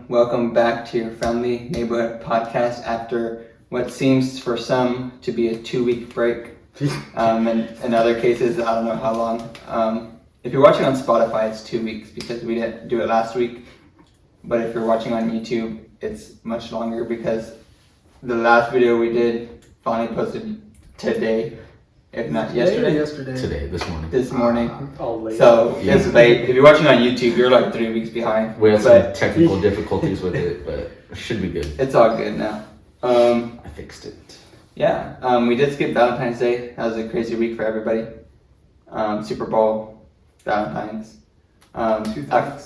Welcome back to your friendly neighborhood podcast after what seems for some to be a 2-week break. And in other cases, I don't know how long. If you're watching on Spotify, it's 2 weeks because we didn't do it last week. But if you're watching on YouTube, it's much longer because the last video we did finally posted today, if not yesterday. Today, this morning. Late. So it's late. If you're watching on YouTube, you're like 3 weeks behind. We had some technical difficulties with it, but it should be good. It's all good now. I fixed it. Yeah, we did skip Valentine's Day. That was a crazy week for everybody. Super Bowl, Valentine's.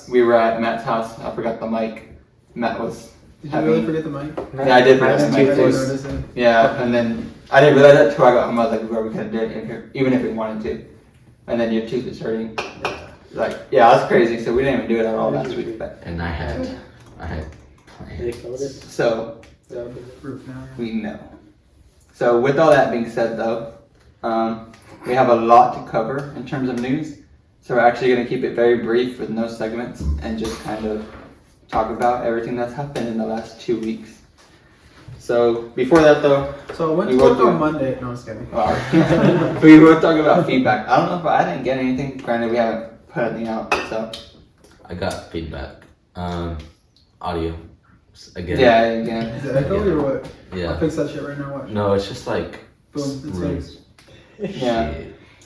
We were at Matt's house. I forgot the mic. Matt was. Did you really forget the mic? Yeah, I did forget the mic. Yeah, and then I didn't realize that until I got home. I was like, "Well, we could have did it even if we wanted to." And then your tooth is hurting. That's crazy. So we didn't even do it at all last week. But and I had plans. So we know. So with all that being said, though, we have a lot to cover in terms of news. So we're actually going to keep it very brief with no segments and just kind of talk about everything that's happened in the last 2 weeks. So before that, though, so I went to work on Monday. No, I was kidding. We will talk about feedback. I don't know if I didn't get anything. Granted, we haven't put anything out. So I got feedback. Audio. Again. Yeah, again. Is it echo or what? Yeah. I'll fix that shit right now. Watch. No, it's just like Boom. It's Yeah.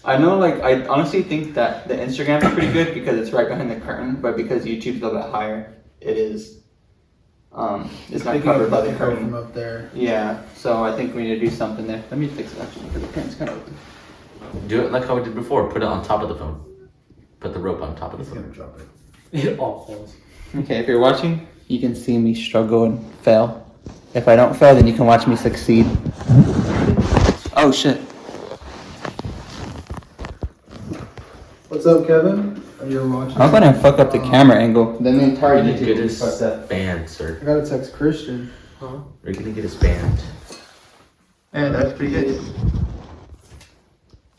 I know, I honestly think that the Instagram is pretty good because it's right behind the curtain, but because YouTube's a little bit higher, it is, it's not covered by the curtain. From up there. Yeah, so I think we need to do something there. Let me fix it actually because the curtain's kind of open. do it like how we did before. Put it on top of the phone. Put the rope on top of the He's gonna phone. drop it. It all falls. Okay, if you're watching, you can see me struggle and fail. If I don't fail, then you can watch me succeed. Oh shit. What's up, Kevin? Are you watching? I'm gonna fuck up the camera angle. Then the entire We're gonna get YouTube his is fucked up. banned, sir. I gotta text Christian. We're gonna get his banned. Yeah, that's pretty good.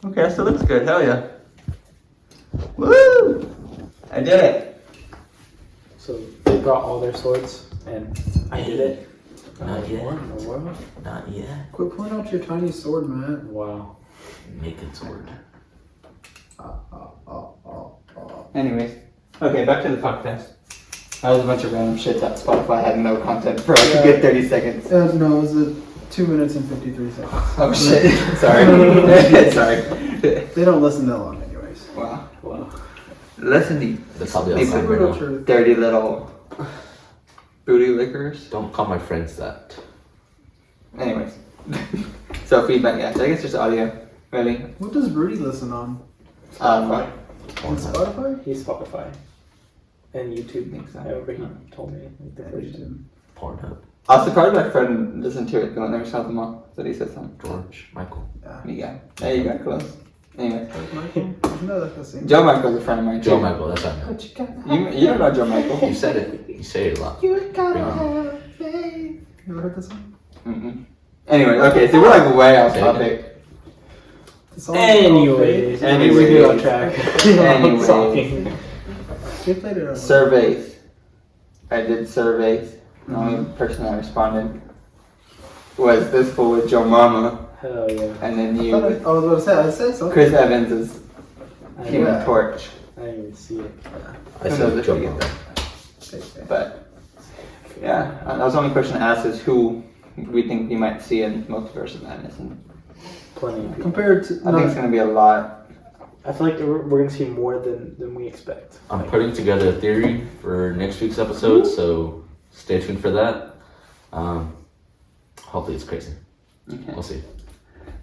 Okay, that still looks good. Hell yeah. Woo! I did it. So they brought all their swords, and I did it. Not yet. What? Not yet. Quit pulling out your tiny sword, man. Wow. Make it sword. Anyways, okay, back to the podcast. That was a bunch of random shit that Spotify had no content for like a good 30 seconds. No, it was 2 minutes and 53 seconds. Oh shit. Sorry. Sorry. They don't listen that long, anyways. Wow. Wow. Listen to That's probably these outside right now. dirty little booty lickers. Don't call my friends that. Anyways. So feedback, yeah. So I guess just audio. Really? What does Rudy listen on? Spotify. On Spotify? He's Spotify. And YouTube. Think so. I remember he told me like the first time. Pornhub. I was surprised my friend listened to it, but I never saw them all. So he said something. George Michael. Yeah. There you go, close. Anyway. Michael? Isn't that like the same? Joe Michael's a friend of mine too. Joe Michael, that's what I meant. You don't know Joe Michael. You said it. You say it a lot. You gotta have faith. You ever heard this song? Mm-mm. Anyway, okay, so we're like way off topic. The song Anyways, Anyways. we get on track. Anyways. Talking. They played it on Surveys. I did surveys. The only person that responded was this fool with Joe Mama, Hell yeah. and then I you, was about to say, I said something. Chris Evans is Human Yeah. Torch. I didn't even see it. I Who knows said if Joe we get Michael. that. But yeah, that was the only question I asked is who we think we might see in Multiverse of Madness. And Plenty of people. Compared to. I think it's gonna be a lot. I feel like we're going to see more than we expect. I'm putting together a theory for next week's episode, so stay tuned for that. Hopefully it's crazy. Okay. We'll see.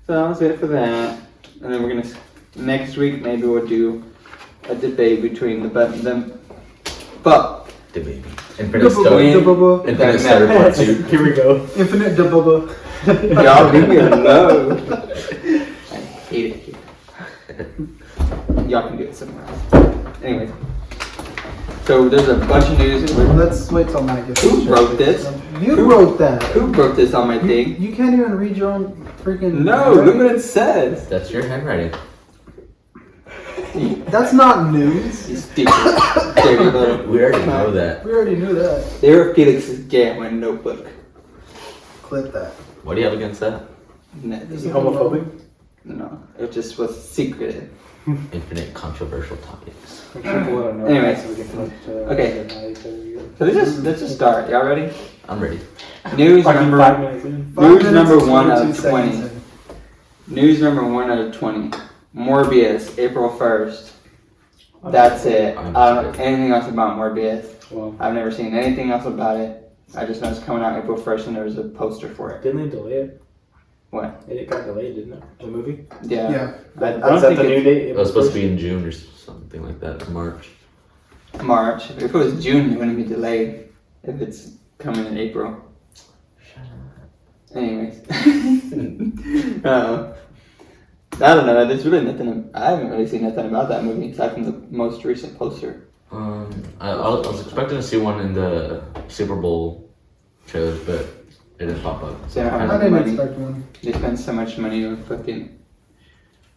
So that was it for that. And then we're gonna next week maybe we'll do a debate between them. But The baby. Infinite Story. Dubba. Infinite Story Part 2. Here we go. Infinite Dubba. y'all leave me alone. I hate it here. Y'all can do it somewhere else. Anyways. So there's a bunch of news. Let's wait till Mike gets Who wrote this? You wrote that. Who wrote this on my thing? You can't even read your own freaking. No, look what it says. That's your handwriting. That's not news. You stupid, dirty little. We already know that. We already knew that. They were Felix's gamma notebook. Clip that. What do you have against that? Is he homophobic? No, it just was secretive. Infinite controversial topics. I'm sure people don't know. Anyways. So we can talk to Okay. So let's just start. Y'all ready? I'm ready. News Fucking number 5 minutes in. News 5 number minutes, 1 out 22 of 20. seconds in. News number 1 out of 20. Morbius, April 1st. That's it. I don't know anything else about Morbius. Well, I've never seen anything else about it. I just know it's coming out April 1st and there was a poster for it. didn't they delay it? What? It got delayed, didn't it? The movie? Yeah. Yeah. I Is don't that think the new it's date? It was supposed to be in June or something like that, March. March. If it was June, it wouldn't be delayed. If it's coming in April. Anyways. I don't know. There's really nothing. I haven't really seen nothing about that movie aside from the most recent poster. I was expecting to see one in the Super Bowl trailers, but it didn't pop up. So I how didn't money expect one. they spend so much money on fucking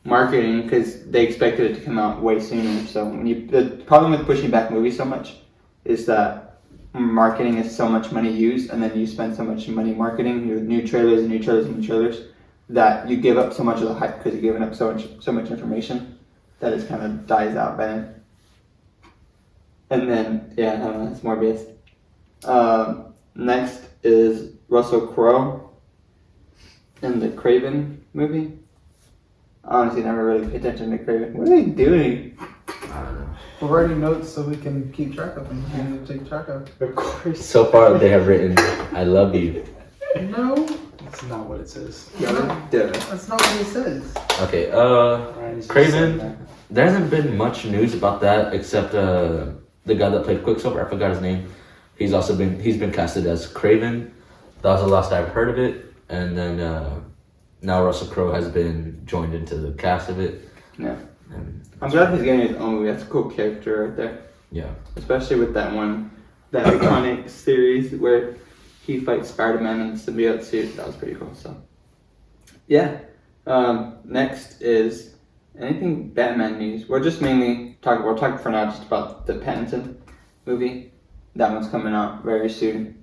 marketing because they expected it to come out way sooner. So when the problem with pushing back movies so much is that marketing is so much money used, and then you spend so much money marketing your new trailers and new trailers and new trailers that you give up so much of the hype because you're giving up so much information that it kind of dies out by then. And then I don't know, it's Morbius. Next is Russell Crowe in the Craven movie. I honestly never really paid attention to Craven. What are they doing? I don't know. We're writing notes so we can keep track of things. We need to take track of. Of course. So far, they have written, I love you. No, That's not what it says. Duh. that's not what it says. Okay, Ryan's just Craven. saying that. There hasn't been much news about that except the guy that played Quicksilver. I forgot his name. He's been casted as Craven. That was the last I've heard of it. And then now Russell Crowe has been joined into the cast of it. Yeah. And I'm glad he's getting his own movie. That's a cool character right there. yeah. Especially with that iconic series where he fights Spider-Man in the symbiote suit. That was pretty cool. So, yeah. Next is anything Batman news. We're just mainly we're talking for now just about the Pattinson movie. That one's coming out very soon.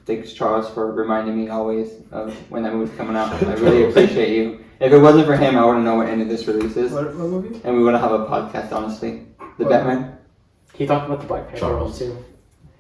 Thanks, Charles, for reminding me always of when that movie's coming out. I really appreciate you. If it wasn't for him, I wouldn't know what any of this release is. What movie? And we wouldn't have a podcast, honestly. The What? Batman. He talked about the Black Panther one Charles. too.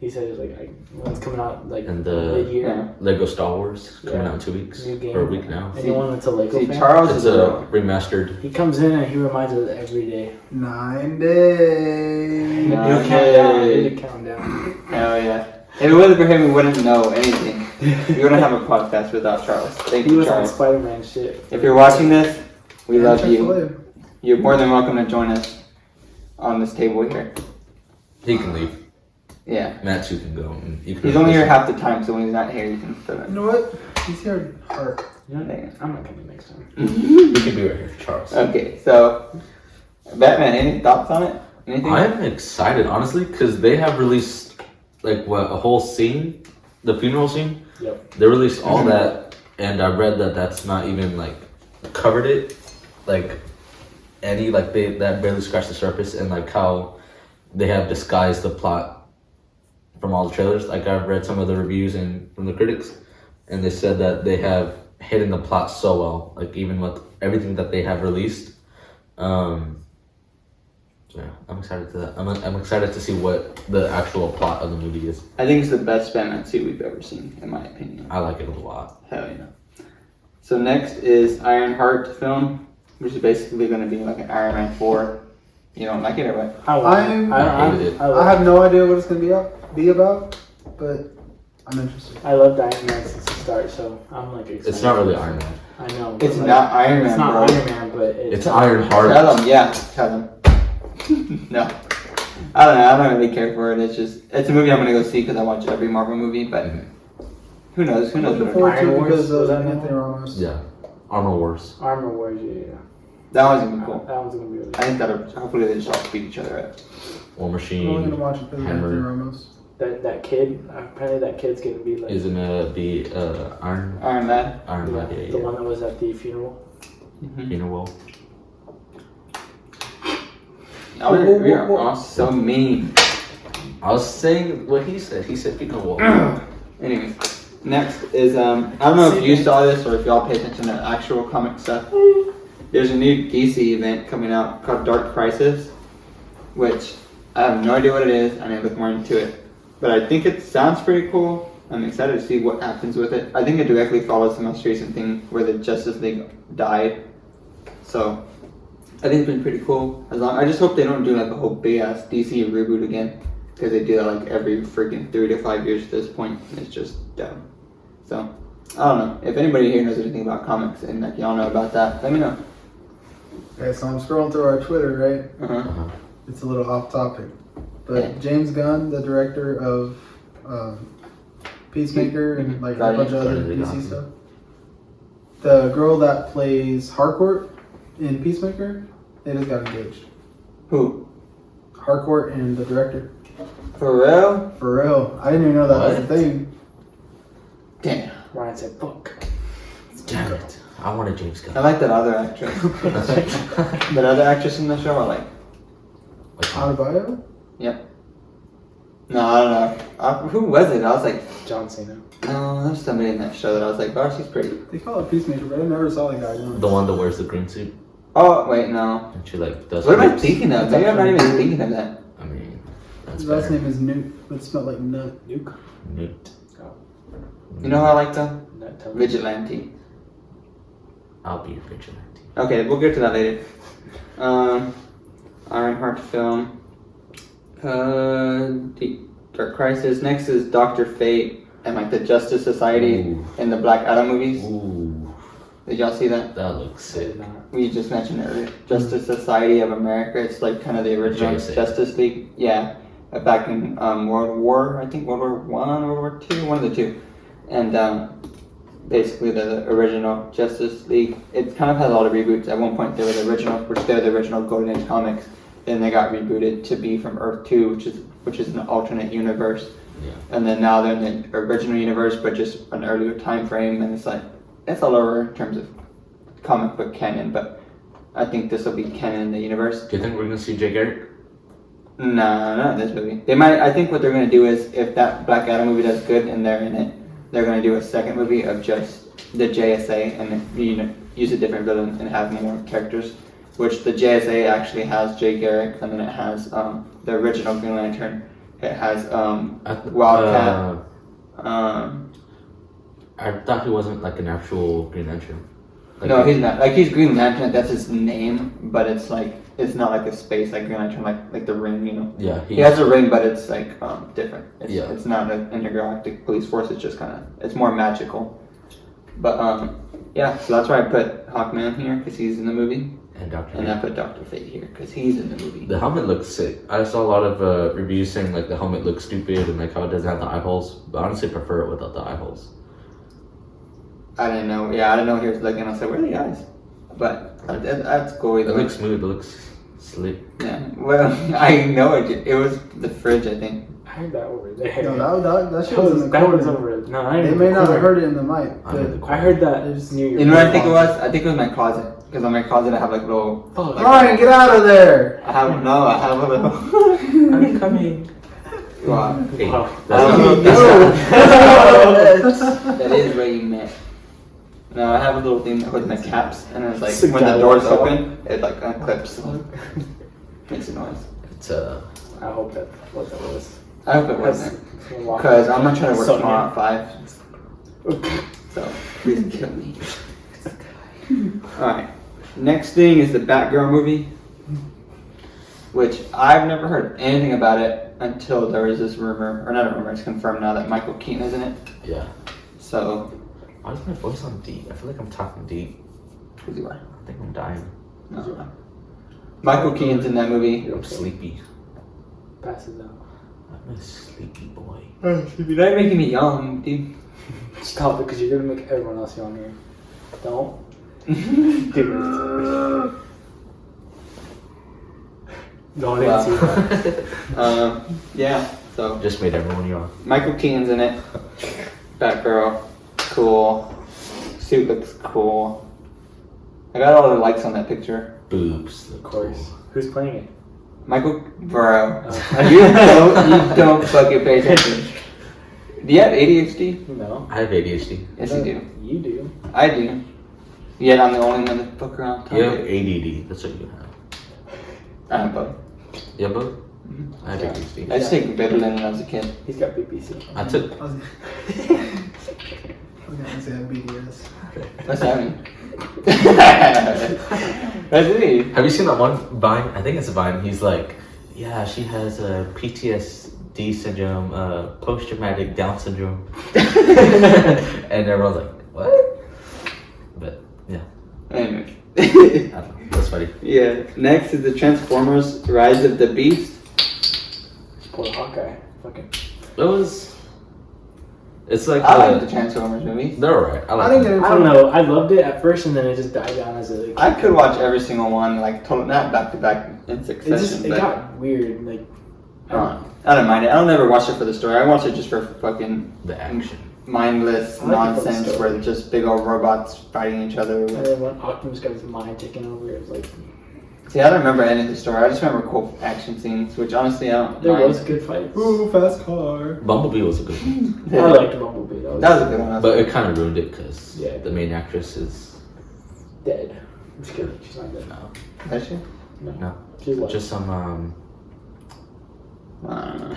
He said it's like when it's coming out like And mid-year. Yeah. Lego Star Wars coming Yeah. out in 2 weeks New game. or a week now. Anyone that's a Lego See, fan? Charles It's is a remastered. He comes in and he reminds us every day. 9 days. Nah. He'll count down. He'll count down. Hell yeah. If it wasn't for him, we wouldn't know anything. We wouldn't have a podcast without Charles. Thank He you, was on Charles. Spider-Man shit. If you're watching this, we And love you. Chick-fil-A. You're more than welcome to join us on this table here. He can leave. Yeah. Matt, you can go. And you can He's only here half the time, so when he's not here, you can fill You in. know what? He's here at heart. You know, Dang. I'm not coming next time. You can be right here, Charles. Okay, so Batman, any thoughts on it? Anything? I'm excited, honestly, because they have released a whole scene, the funeral scene. Yep. They released all that, and I read that that's not even covered it, that barely scratched the surface, and how they have disguised the plot from all the trailers. I've read some of the reviews and from the critics, and they said that they have hidden the plot so well, even with everything that they have released. Yeah, I'm excited to that. I'm excited to see what the actual plot of the movie is. I think it's the best Batman suit we've ever seen, in my opinion. I like it a lot. Hell yeah. So next is Ironheart film, which is basically going to be like an Iron Man 4. You don't like it or what? I hated it. I have no idea what it's going to be about, but I'm interested. I loved Iron Man since the start, so I'm excited. It's not really Iron Man. I know. It's but, not Iron Man, It's not bro. Iron Man, but It's Ironheart. Tell him, yeah, tell him. No. I don't know, I don't really care for it. It's a movie I'm going to go see because I watch every Marvel movie, but who knows? Who I'm knows? looking What forward to Iron it Wars? because Was of that Anthony one? Ramos. Yeah. Armor Wars. Armor Wars, yeah. that one's going to be cool. That one's gonna be really I think that'll, hopefully they just all beat each other up. War I'm only Machine going to watch it because of Hammer. Anthony Ramos. That kid, apparently that kid's gonna be is gonna be Iron Iron Man. Man. the Yeah. one that was at the funeral. Mm-hmm. Funeral. We are all so mean. I was saying what he said. He said people will. Anyways, next is I don't know if you saw this or if y'all pay attention to actual comic stuff. There's a new DC event coming out called Dark Crisis, which I have no idea what it is. I need to look more into it, but I think it sounds pretty cool. I'm excited to see what happens with it. I think it directly follows the most recent thing where the Justice League died, so I think it's been pretty cool. I just hope they don't do like a whole big ass DC reboot again, because they do that like every freaking 3 to 5 years at this point, and it's just dumb. So I don't know if anybody here knows anything about comics and like y'all know about that. Let me know. Okay, so I'm scrolling through our Twitter, right? It's a little off topic, but James Gunn, the director of Peacemaker and like a bunch of other DC stuff, the girl that plays Harcourt in Peacemaker, they just got engaged. Who? Harcourt and the director. For real? For real. I didn't even know that was a thing. Damn. Ryan said, "Fuck." Damn it! I wanted James I Gunn. like that other actress. That other actress in the show, I like. Adebayo? Yep. No, I don't know. Who was it? I was like, John Cena. no, there's somebody in that show that I was like, oh, she's pretty. They call it Peacemaker, but I never saw that guy once. The one that wears the green suit Oh, wait, no. and she like does. What am I flips. thinking of? Maybe I'm not even thinking of that. I mean, that's His last better. name is Newt, but it smelled like nut. Nuke. Newt. You know who I like though? Nut Tony. Vigilante. I'll be vigilante. Okay, we'll get to that later. Ironheart film. Dark Crisis. Next is Dr. Fate and like the Justice Society Ooh. and the Black Adam movies. Ooh, Did y'all see that? that looks sick. We just mentioned it earlier. Justice Society of America. It's like kind of the original JSA. Justice League. Yeah, back in World War, I think World War One, World War Two, one of the two, and basically the original Justice League. It kind of has a lot of reboots. At one point, they were the original, which they're the original Golden Age comics. Then they got rebooted to be from Earth 2, which is an alternate universe. Yeah. And then now they're in the original universe, but just an earlier time frame. And it's like it's all over in terms of comic book canon. But I think this will be canon in the universe. Do you think we're gonna see Jay Garrick? No, not in this movie. They might. I think what they're gonna do is if that Black Adam movie does good and they're in it, they're gonna do a second movie of just the JSA and use a different villain and have more characters. Which the JSA actually has Jay Garrick, and then it has the original Green Lantern. It has Wildcat. I thought he wasn't like an actual Green Lantern. Like No, he's not. Like he's Green Lantern. That's his name, but it's like it's not like a space like Green Lantern, like the ring. You know. Yeah, He has a ring, but it's like different. It's not an intergalactic police force. It's just it's more magical. But yeah, so that's why I put Hawkman here because he's in the movie. And Doctor. And I put Dr. Fate here because he's in the movie. The helmet looks sick. I saw a lot of reviews saying like the helmet looks stupid and like how it doesn't have the eye holes. But honestly, I prefer it without the eye holes. I didn't know. Yeah, I didn't know he was looking. I said, where are the eyes? But that's cool. It looks smooth. It looks slick. Yeah. Well, I know it. It was the fridge, I think. I heard that over there. No, that shit was in the that was corner. over it. No, I They didn't may not have heard. heard it in the mic, I'm in the but corner. I heard that It's- near your. You know what I think it was? I think it was my closet. Because on my closet I have like little. Fuck. Ryan, get out of there! I have a little. I'm coming. Wow. Hey, Wow. That is what you meant. No, I have a little thing with my caps, and it's like Sick when the guy doors walks open, it like unclips. Makes a noise. It's I hope that what that was. I hope it wasn't. Because I'm not trying to work tomorrow at 5. So please kill me. Alright. Next thing is the Batgirl movie. Which I've never heard anything about it until there was this rumor, or not a rumor, it's confirmed now that Michael Keaton is in it. yeah. So, Why is my voice on deep? I feel like I'm talking deep. who's he? I think I'm dying. No. Michael Keaton's in that movie. I'm sleepy. Passes out. I'm a sleepy boy. You're not making me young, dude. Stop it, because you're gonna make everyone else younger. Don't. Do it. Don't Wow. answer that. Yeah, so Just made everyone yawn. Michael Keaton's in it. Batgirl, cool. Suit looks cool. I got all the likes on that picture. Boobs. Of course. Who's playing it? Michael, bro. You don't fucking pay attention. Do you have ADHD? No. I have ADHD. Yes, you do. You do. I do. Yet I'm the only motherfucker on top You of have it. ADD. That's what you have. I have both. You have both? I have ADHD. I just take Ritalin when I was a kid. He's got BBC. I took. I was gonna say BDS. What's that mean? That's me. Have you seen that one Vine? I think it's a Vine. He's like, yeah, she has a PTSD syndrome, post-traumatic Down syndrome. And everyone's like, what? But, yeah. Anyway. I don't know. That's funny. Yeah. Next is the Transformers: Rise of the Beast. Poor Hawkeye. Fucking. It was. It's like. I like the Transformers movies. They're alright. I like I think them. I don't know. I loved it at first, and then it just died down as a. I could watch every single one, like not back to back in It succession. just it but got weird. Like I don't know. I don't mind it. I don't ever watch it for the story. I watch it just for fucking The action. mindless I like it for the nonsense story. where just big old robots fighting each other. And then when Optimus got his mind taken over, it was like See, I don't remember any of the story. I just remember cool action scenes, which honestly I don't there mind. was good fights. Ooh, fast car. Bumblebee was a good one. I liked Bumblebee. That was a good one. But it kind of ruined it because Yeah. the main actress is. Dead. I'm just kidding. She's not dead. No. Is she? No. She's like Just some I don't know.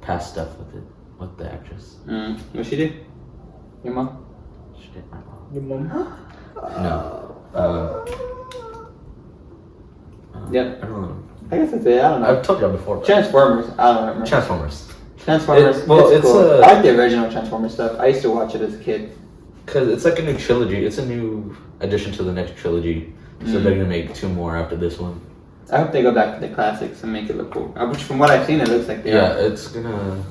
past stuff with it. With the actress. What she do? Your mom? She did my mom. your mom. No. Yep. I don't know. I guess that's it. I don't know. I've told you before. but- Transformers. I don't remember. Transformers. Transformers. It's cool. a- I like the original Transformers stuff. I used to watch it as a kid. Because it's like a new trilogy. It's a new addition to the next trilogy. So they're going to make 2 more after this one. I hope they go back to the classics and make it look cool. Which, from what I've seen, it looks like they Yeah, are. it's going to.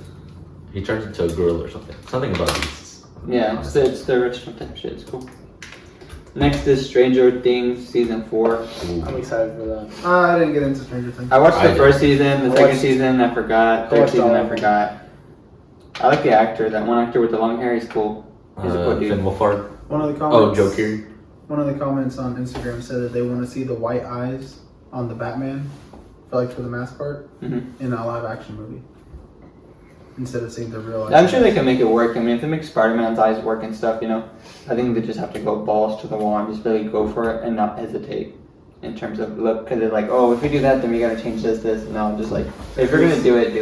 He turns into a girl or something. Something about these. Yeah, it's the original type shit. It's cool. Next is Stranger Things season 4. I'm excited for that. I didn't get into Stranger Things. I watched I the first did. season, the I second watched- season I forgot, I third watched season all I of them. forgot. I like the actor. That one actor with the long hair. He's cool. He's a cool dude. Finn Wolfhard. One of the Oh, comments. Joker. One of the comments on Instagram said that they want to see the white eyes on the Batman, for the mask part, Mhm. in a live action movie. Instead of seeing the real eyes. I'm sure they can make it work. I mean, if they make Spider-Man's eyes work and stuff, I think they just have to go balls to the wall and just really go for it and not hesitate in terms of look. Because they're like, oh, if we do that, then we gotta change this. And I'm just like, if you're gonna do it,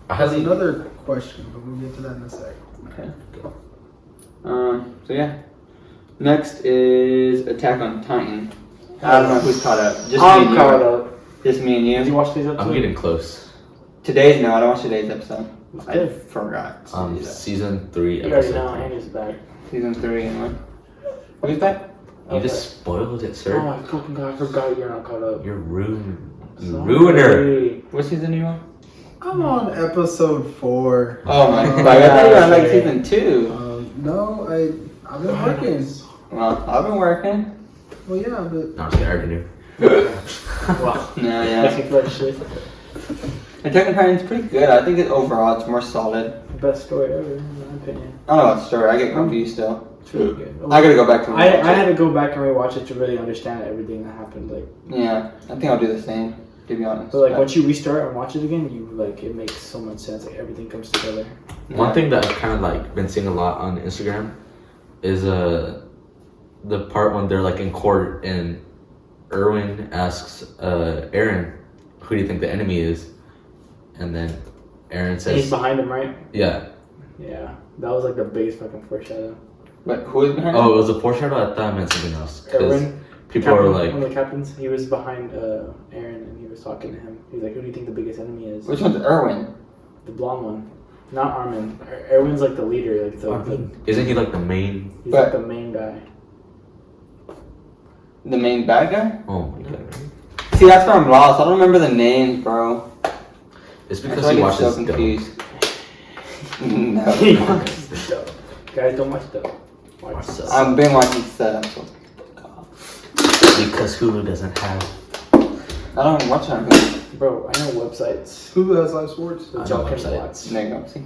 I Has have another question, but we'll get to that in a sec. Okay. So yeah. Next is Attack on Titan. I don't know who's caught up. Just me I'm and you. caught up. Just me and Did you you. watch these episodes? I'm getting close. Today's no, I don't watch today's episode. I Good. forgot. to do that. Season 3, You already episode know 3. Andy's back. Season 3 and 1. Who's back? You just spoiled it, sir. Oh my fucking god! I forgot you're not caught up. You're ruined. You Sorry. ruiner. What season are you on? I'm on episode 4. Oh my Oh, god, I thought you were on like okay. season 2. No, I've been working. Well, I've been working. Well, yeah, but No, I'm just kidding. I already knew. Wow. No, Makes yeah. me feel like shit. Attack on Titan's pretty good. I think overall it's more solid. Best story ever, in my opinion. I don't know what story. I get confused still. It's really good. I gotta go back to I rewatch had it. to go back and rewatch it to really understand everything that happened. Like, Yeah, I think I'll do the same, to be honest. so like But, once you restart and watch it again, you like it makes so much sense. Like everything comes together. yeah. One thing that I've kind of like been seeing a lot on Instagram is the part when they're like in court and Erwin asks Aaron, "Who do you think the enemy is?" And then Aaron He's says, behind him, right? "Yeah." Yeah, that was like the biggest fucking foreshadow. But who is behind Oh, it? it was a foreshadow. I thought I meant something else. 'Cause Erwin, people are captain, like, one of the captains. He was behind Aaron, and he was talking to him. He's like, "Who do you think the biggest enemy is?" Which one's Erwin? The blonde one, not Armin. Erwin's like the leader. Like the "Isn't he like the main?" he's But- like the main guy. The main bad guy? Oh my god! See, that's where I'm lost. I don't remember the names, bro. It's That's because why I he get so watches Dumb. confused. No. Guys, don't watch stuff. Watch Watch I've been watching stuff. So. Because Hulu doesn't have. I don't watch on Hulu. Bro, I know websites. who has live sports? The I know Junk and websites. Watts. There you go. See?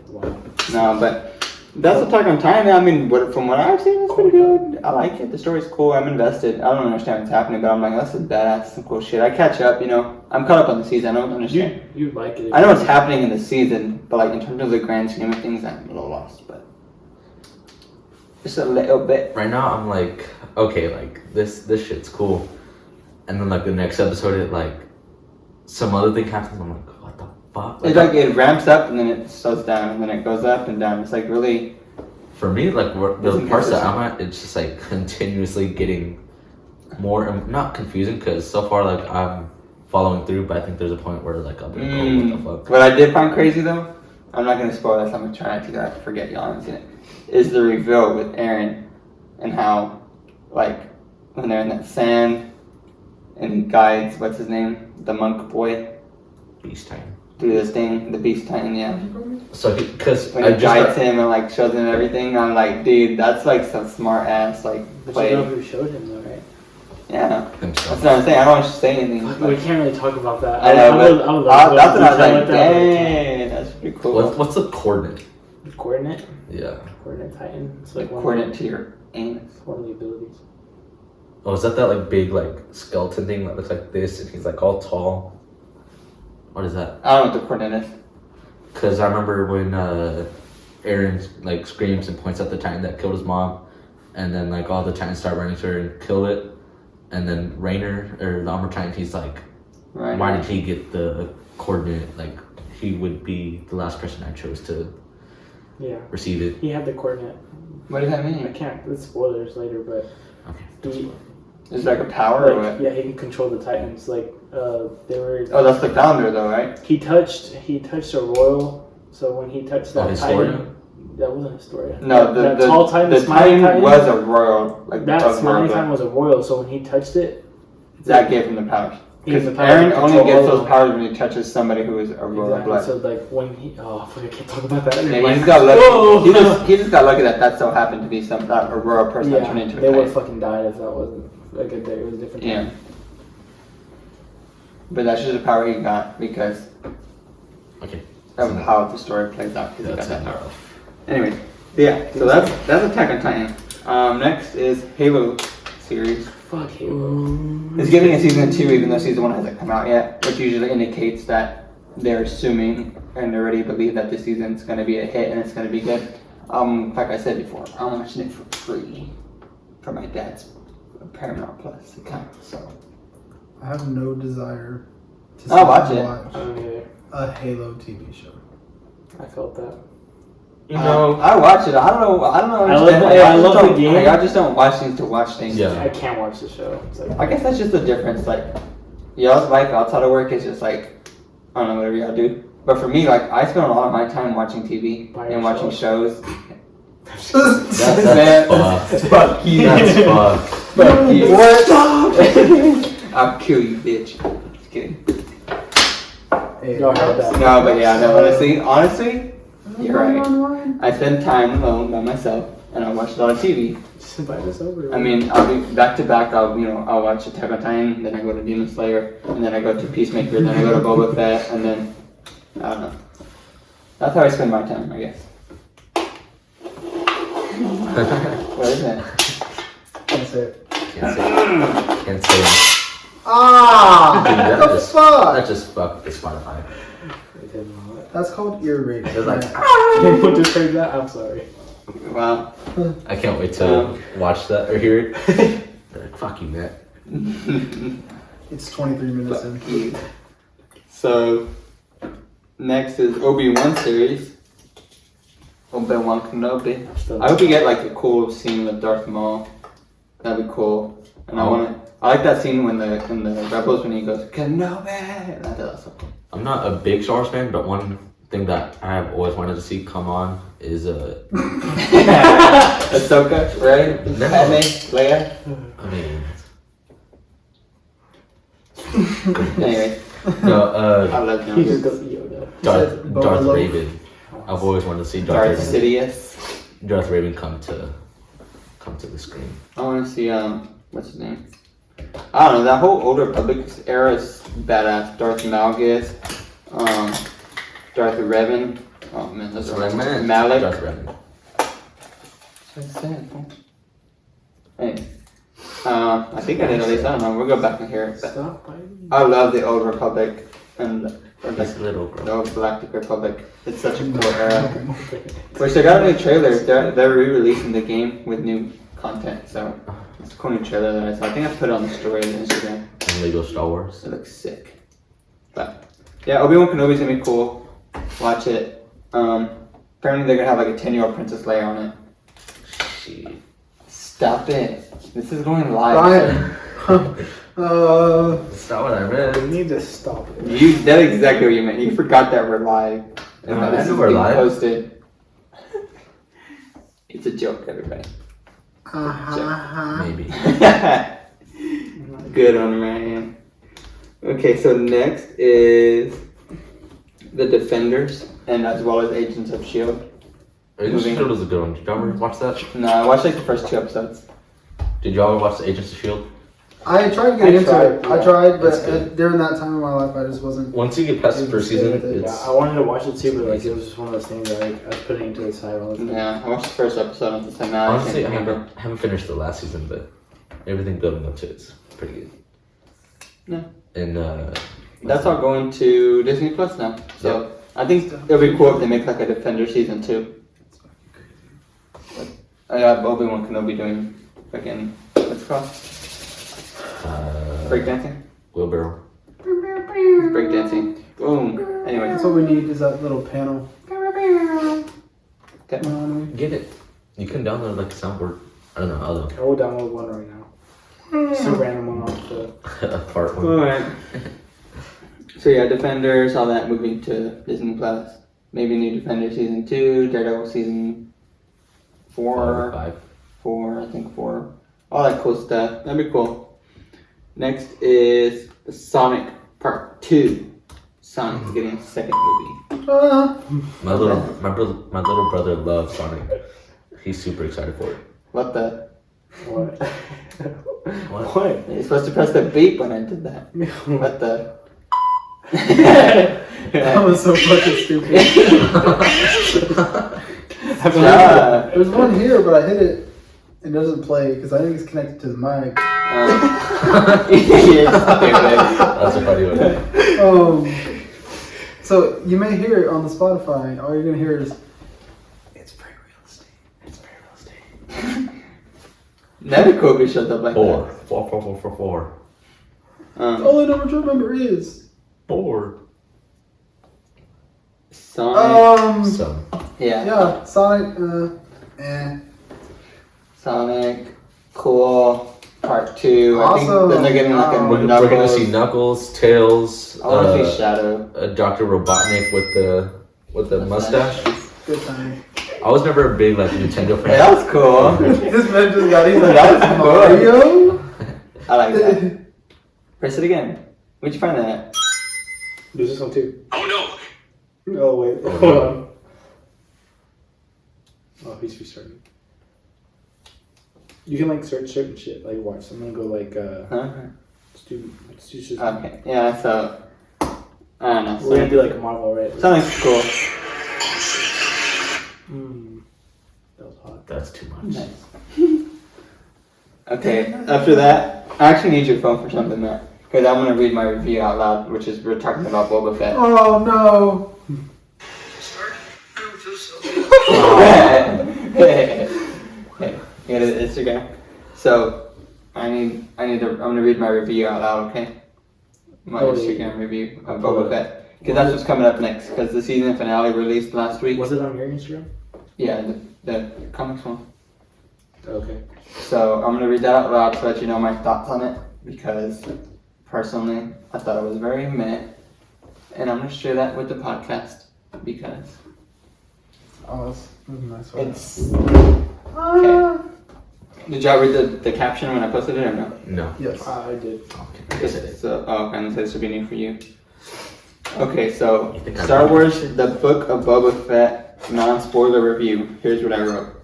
Wow. No, but That's Attack on Titan. I mean, from what I've seen, it's pretty good. I like it. The story's cool. I'm invested. I don't understand what's happening, but I'm like, that's a badass, some cool shit. I catch up, you know. I'm caught up on the season. I don't understand. You'd like it. I know what's happening in the season, but like in terms of the grand scheme of things, I'm a little lost. But just a little bit. Right now, I'm like, okay, like this shit's cool, and then like the next episode, it like some other thing happens. I'm like, what the fuck? It's like it ramps up and then it slows down and then it goes up and down. It's like really. For me, like the Isn't parts that consistent. I'm at, it's just like continuously getting more and not confusing because so far like I'm following through, but I think there's a point where like I'll be like, oh, what the fuck? What I did find crazy though, I'm not gonna spoil this. I'm gonna try not to. I forget y'all haven't seen it. Is the reveal with Aaron and how, like, when they're in that sand and he guides what's his name, the monk boy, Beast Titan. through this thing, the Beast Titan, yeah. So because When he guides him and like shows him everything, I'm like, dude, that's like some smart ass like But play. you know who showed him though, right? Yeah, that's himself. what I'm saying. I don't want to say anything. We But can't really talk about that. I know, but I would that's what I was detail like, that, but I can't. dang, that's pretty cool. What's the coordinate? Coordinate? Yeah. Coordinate Titan. It's like one Coordinate to your anus. one of the abilities. Oh, is that like big like skeleton thing that looks like this and he's like all tall? What is that? I don't know what the coordinate is. Because I remember when Aaron like screams and points at the Titan that killed his mom, and then like all the Titans start running to her and kill it, and then Rainer or the Armor Titan, he's like, Right. why did he get the coordinate? Like he would be the last person I chose to Yeah. receive it. He had the coordinate. What does that I mean? can't. It's spoilers later, but Okay. he, Is it like a power or like, what? yeah, he can control the Titans. Like they were. Oh, that's the founder though, right? He touched a royal. So when he touched that Historia? Titan, that wasn't Historia. No, that tall Titan, the smiling Titan was a royal. Like that of smiling royal. Titan was a royal. So when he touched it, That gave him the powers. He has Because the power Aaron to only control gets all those of them. powers when he touches somebody who is a royal exactly. blood. So like when he, fuck, I can't talk about that. Yeah, Never he just mind. got lucky. Whoa! He just got lucky that so happened to be that a royal person that turned into a they would Titan. have fucking died if that wasn't a good day. It was a different time. Yeah. But that's just a power he got because Okay. of how the story plays out. 'Cause he That's got that it. power. Anyways, yeah. So that's Attack on Titan. Next is Halo series. Fuck Halo. It's getting a season 2 even though season 1 hasn't come out yet, which usually indicates that they're assuming and already believe that this season's going to be a hit and it's going to be good. Like I said before, I'm watching it for free for my dad's Paramount Plus account. So I have no desire to I'll watch it. I don't either. a Halo TV show. I felt that. You know, I watch it. I don't know. I love understand. the- Like, I just love the don't- game. Like, I just don't watch things to watch things. Yeah. I can't watch the show. It's like, I guess that's just the difference. Like, y'all's life outside of work is just like, I don't know, whatever y'all do. But for me, like, I spend a lot of my time watching TV By and watching shows. that's Man, fucked. fuck you. That's fucked. Fuck you. What? I'll kill you, bitch. Just kidding. Hey, Y'all heard that. No, but yeah, no, honestly, you're right. I spend time alone by myself and I watch a lot of TV. just invite us over. I mean, I'll be back to back. I'll watch Attack on Titan, then I go to Demon Slayer, and then I go to Peacemaker, then I go to Boba Fett, and then I don't know. That's how I spend my time, I guess. What is that? Can't say it. Can't say it. Ah! Dude, that What the just- fuck? That just fucked the Spotify. That's called ear rape. They're like, Anyone just heard that? I'm sorry. Wow. I can't wait to watch that or hear it. They're like, fuck you, Matt. It's 23 minutes in. Fuck you. So, next is Obi-Wan series. Obi-Wan Kenobi. I hope we get like a cool scene with Darth Maul. That'd be cool. And I like that scene when the Rebels when he goes Kenobi. I thought that was so cool. I'm not a big Star Wars fan, but one thing that I have always wanted to see come on is Ahsoka, right? No. Padme, Leia. I mean, Anyway, no, I love He just him. goes Yoda. Darth Boba Loaf. Raven. I've always wanted to see Darth Darth Raven. Sidious. Darth Raven come to the screen. I want to see what's his name? I don't know. That whole Old Republic era is badass. Darth Malgus, Darth Revan. Oh man, those are That's what I meant. Malik. Darth Raven. That's sad. Hey. I think I did at least. I don't know. We'll go back and hear it. But Stop biting. I love the old Republic and or This like little the girl. old Galactic Republic. It's such a cool era. Which they got a new trailer. They're re-releasing the game with new content. So it's a cool new trailer that I saw. I think I put it on the story on Instagram. And Lego Star Wars. It looks sick. But yeah, Obi-Wan Kenobi's gonna be cool. Watch it. Apparently they're gonna have like a 10-year-old Princess Leia on it. Shit. Stop it. This is going live. Ryan. That's not what I You read. need to stop it. That's exactly what you meant. You forgot that we're live. And No, that I this know is we're being live. posted. It's a joke, everybody. Maybe. Good on Ryan. Okay, so next is The Defenders, and as well as Agents of S.H.I.E.L.D. Agents of S.H.I.E.L.D. was a good one. Did y'all ever watch that? No, I watched like the first 2 episodes. Did y'all ever watch the Agents of S.H.I.E.L.D.? I tried to get I into tried, it. yeah. I tried, It's but good. during that time of my life, I just wasn't. Once you get past the first season, Yeah, it's I wanted to watch it too, but like it was just one of those things that like, I was putting into the side all the time. Yeah, I watched the first episode of the time. Now honestly, I I can't remember. haven't finished the last season, but everything building up to it's pretty good. Yeah. And That's all going to Disney Plus now. So I think it'll be cool if they make like a Defender season 2. I have Obi-Wan Kenobi doing fucking what's it called? Breakdancing? wheelbarrow. Breakdancing. Boom. Anyway. That's what we need is that little panel. Okay. You know what I mean? Get it. You can download like a soundboard. I don't know. I don't I will download one right now. Just a random one off the. know. Part one. Alright. So yeah, Defenders, all that moving to Disney Plus. Maybe new Defender season 2, Daredevil season 4. 5. 4, I think 4. All that cool stuff. That'd be cool. Next is the Sonic Part 2. Sonic's getting a second movie. My little brother loves Sonic. He's super excited for it. What the? What? What? You're supposed to press the beep when I did that. What the? That was so fucking stupid. Ah. There's one here, but I hit it. It doesn't play because I think it's connected to the mic. That's a funny one. So you may hear it on the Spotify. All you're gonna hear is, "It's very real estate. It's very real estate." That'd be cool if we showed up like 4. that. 4. The only number to remember is 4. Sonic. So yeah, Sonic. Sonic. Cool. Part 2. I think Awesome. then they're getting like a we're Knuckles. gonna see Knuckles, Tails, I want to see Shadow. Dr. Robotnik with the mustache. Good time. I was never a big like Nintendo fan. Yeah, that was cool. This man just got his That was cool. Mario. I like that. Press it again. Where'd you find that? There's this one too. Oh no! Oh wait, hold on. Oh, he's restarting. You can like search certain shit. Like watch someone go like student. Okay. Yeah, so I don't know. We're gonna do like a Marvel, right? Sonic's cool. That was hot. That's too much. Nice. Okay, after that, I actually need your phone for something, Matt. Because I'm going to read my review out loud, which is we're talking about Boba Fett. Oh no. Start. I don't feel so Hey, you got it, Instagram. So, I'm gonna read my review out loud, okay? My Instagram review of Boba Fett. Because that's what's coming up next. Because the season finale released last week. Was it on your Instagram? Yeah, the comics one. Okay. So I'm gonna read that out loud to let you know my thoughts on it. Because personally, I thought it was very meh, and I'm gonna share that with the podcast because Oh, that's a nice one. it's okay. Did y'all read the caption when I posted it or no? No. Yes. I did. Okay. So, okay, this would be new for you. Okay, so You think I Star read Wars: it? The Book of Boba Fett non-spoiler review. Here's what I wrote.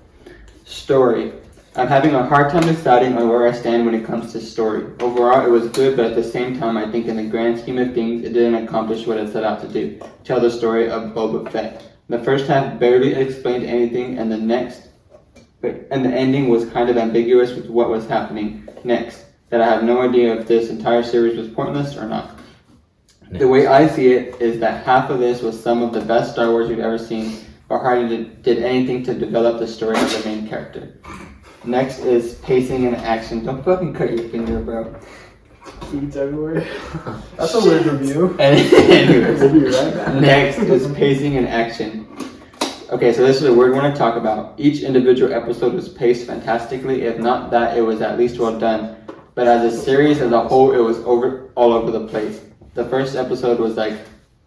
Story. I'm having a hard time deciding on where I stand when it comes to story. Overall, it was good, but at the same time, I think in the grand scheme of things, it didn't accomplish what it set out to do. Tell the story of Boba Fett. The first half barely explained anything, and the next and the ending was kind of ambiguous with what was happening next. That I have no idea if this entire series was pointless or not. The way I see it is that half of this was some of the best Star Wars you've ever seen, or hardly did anything to develop the story of the main character. Next is pacing and action. Don't fucking cut your finger, bro. Feeds everywhere. That's a weird review. Anyways, We'll be right back. next is pacing and action. Okay, so this is a weird one to talk about. Each individual episode was paced fantastically. If not that, it was at least well done. But as a series as a whole, it was all over the place. The first episode was like,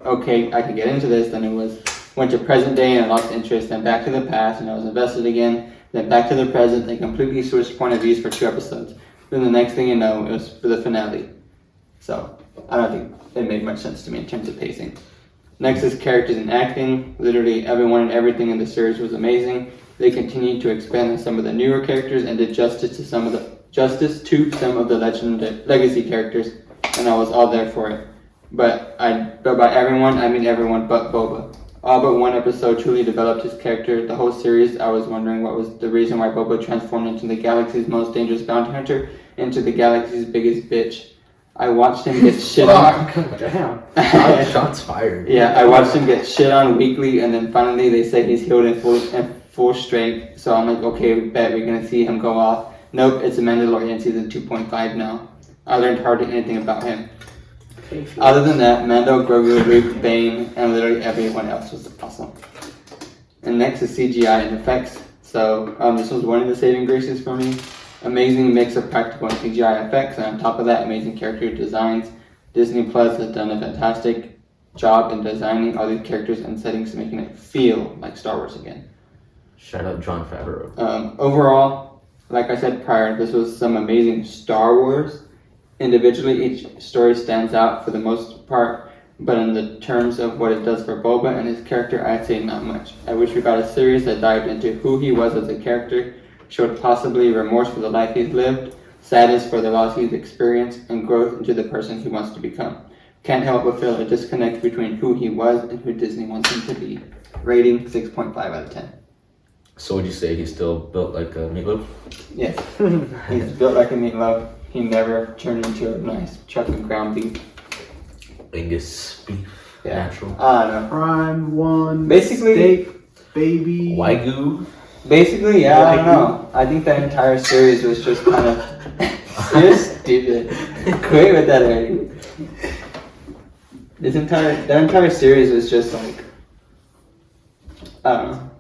okay, I can get into this. Then it went to present day and I lost interest. Then back to the past and I was invested again. Then back to the present. They completely switched point of views for 2 episodes. Then the next thing you know, it was for the finale. So I don't think it made much sense to me in terms of pacing. Next is characters and acting. Literally everyone and everything in the series was amazing. They continued to expand on some of the newer characters and did justice to some of the legacy characters, and I was all there for it. But by everyone, I mean everyone but Boba. All but one episode truly developed his character. The whole series, I was wondering what was the reason why Boba transformed into the galaxy's most dangerous bounty hunter, into the galaxy's biggest bitch. I watched him get shit on. Damn. Shots fired. Yeah, I watched him get shit on weekly, and then finally they say he's healed in full strength. So I'm like, okay, bet we're gonna see him go off. Nope, it's a Mandalorian season 2.5 now. I learned hardly anything about him. Other than that, Mando, Grogu, Luke, Bane, and literally everyone else was awesome. And next is CGI and effects. So this was one of the saving graces for me. Amazing mix of practical and CGI effects, and on top of that, amazing character designs. Disney Plus has done a fantastic job in designing all these characters and settings, making it feel like Star Wars again. Shout out Jon Favreau. Overall, like I said prior, this was some amazing Star Wars. Individually, each story stands out for the most part, but in the terms of what it does for Boba and his character, I'd say not much. I wish we got a series that dived into who he was as a character, showed possibly remorse for the life he's lived, sadness for the loss he's experienced, and growth into the person he wants to become. Can't help but feel a disconnect between who he was and who Disney wants him to be. Rating 6.5 out of 10. So would you say he's still built like a meatloaf? Yes. He's built like a meatloaf. He never turned into a nice chuck of ground beef. Angus beef. Yeah. Natural. I don't know. Prime one. Basically- steak, baby. Wagyu. Basically, yeah, I don't know. I think that entire series was just kind of... You're stupid. Quit with that already. That entire series was just like... I don't know.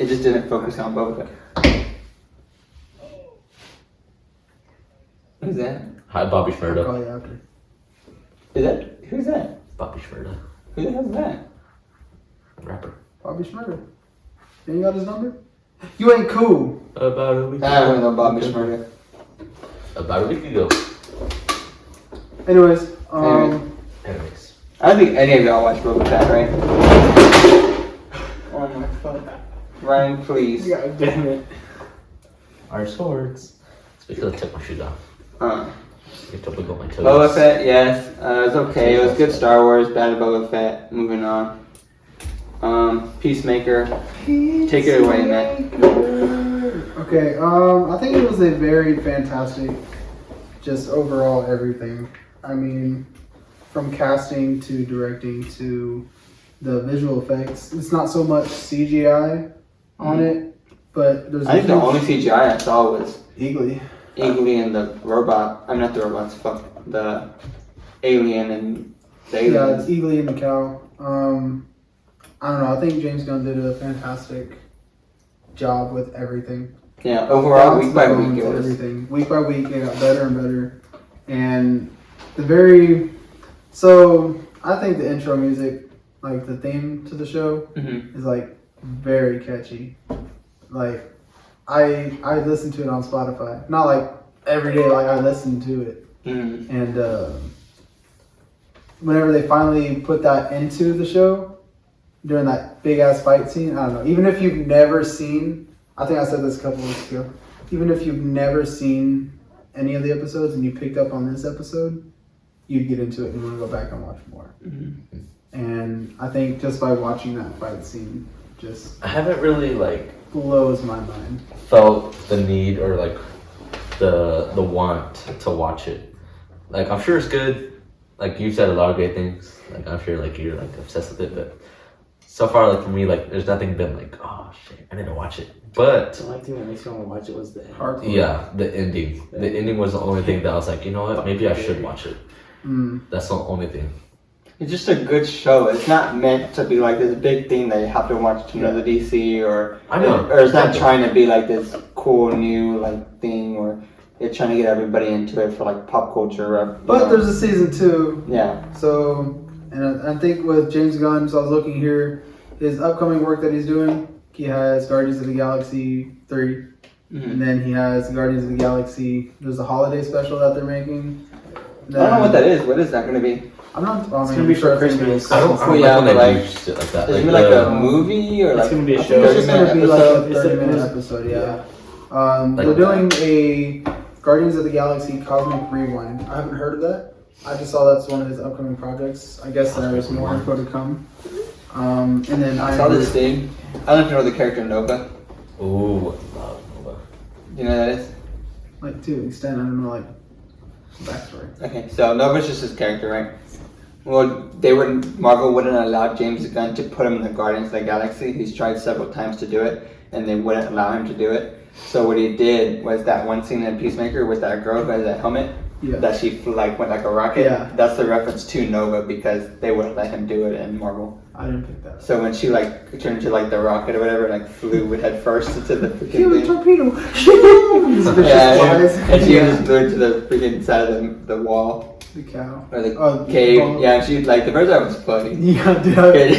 It just didn't focus on Boba Fett. Who's that? Hi, Bobby I'll Shmurda. call you after. Who's that? Bobby Shmurda. Who the hell's that? Rapper. Bobby Schmurder. You ain't got his number? You ain't cool. About a week I don't know Bobby Shmurda. About a week ago. Anyways, Anyways. I don't think any of y'all watch Boba Fett, right? Oh my fuck. Ryan, please. God damn it. Our swords. It's because I took my shoes off. You totally got my toes. Boba Fett, yes. It was okay. It was good Star Wars, bad Boba Fett. Moving on. Peacemaker. Take it away, Matt. okay, I think it was a very fantastic, just overall everything. I mean, from casting to directing to the visual effects. It's not so much CGI on it, but there's I think the only CGI I saw was Eagly. Eagly and the robot. I'm not the robots, fuck. The alien and the Yeah, aliens. it's Eagly and the cow. I don't know. I think James Gunn did a fantastic job with everything. Yeah, overall, Down to week by the week, bones, it was. everything. Week by week, it got better and better. And so I think the intro music, like the theme to the show, Mhm. is like very catchy. Like I listen to it on Spotify. Not like every day, like I listen to it. Mhm. And whenever they finally put that into the show, during that big ass fight scene, I don't know. Even if you've never seen, I think I said this a couple weeks ago. Even if you've never seen any of the episodes and you picked up on this episode, you'd get into it and want to go back and watch more. Mhm. And I think just by watching that fight scene, just I haven't really like blows my mind. felt the need or like the want to watch it. Like I'm sure it's good. Like you said a lot of great things. Like I'm sure like you're like obsessed with it, but so far like for me like there's nothing been like oh shit I need to watch it. But The only thing that makes me want to watch it was the end. Hardcore. yeah, the ending. The ending was the only thing that I was like, you know what, maybe I should watch it. Mm. That's the only thing. It's just a good show. It's not meant to be like this big thing that you have to watch to know the DC or I know. or it's not trying to be like this cool new like thing or it's trying to get everybody into it for like pop culture. But there's a season 2. yeah. So, and I think with James Gunn, so I was looking here, his upcoming work that he's doing, he has Guardians of the Galaxy 3. And then he has Guardians of the Galaxy, there's a holiday special that they're making. I don't know what that is. What is that going to be? I'm not. It's gonna be for Christmas. I don't Well, yeah, like when but they like- do shit like that. Is it gonna be like a uh, movie or It's like gonna be a I show. think it's just going to be like a episode? 30-minute episode, yeah. Like They're that. doing a Guardians of the Galaxy Cosmic Rewind. I haven't heard of that. I just saw that's one of his upcoming projects. I guess there's Cosmic more Rewind. info to come. And then I saw this thing. I don't know if you know the character Nova. Ooh, I love Nova. Do you know who that is? like to an extent, I don't know, like backstory. Okay, so Nova's just his character, right? Well, Marvel wouldn't allow James Gunn to put him in the Guardians of the Galaxy. He's tried several times to do it, and they wouldn't allow him to do it. So what he did was that one scene in Peacemaker with that girl who has that helmet, Yeah. that she went like a rocket. Yeah. That's the reference to Nova because they wouldn't let him do it in Marvel. I didn't pick that. So when she turned into like the rocket or whatever, like flew head first into the freaking Human thing. torpedo. Yeah, Vicious and she flies. just flew into the freaking side of the wall The cow. or the Oh, cave. ball. Yeah, and she like the first time was funny. Yeah, dude.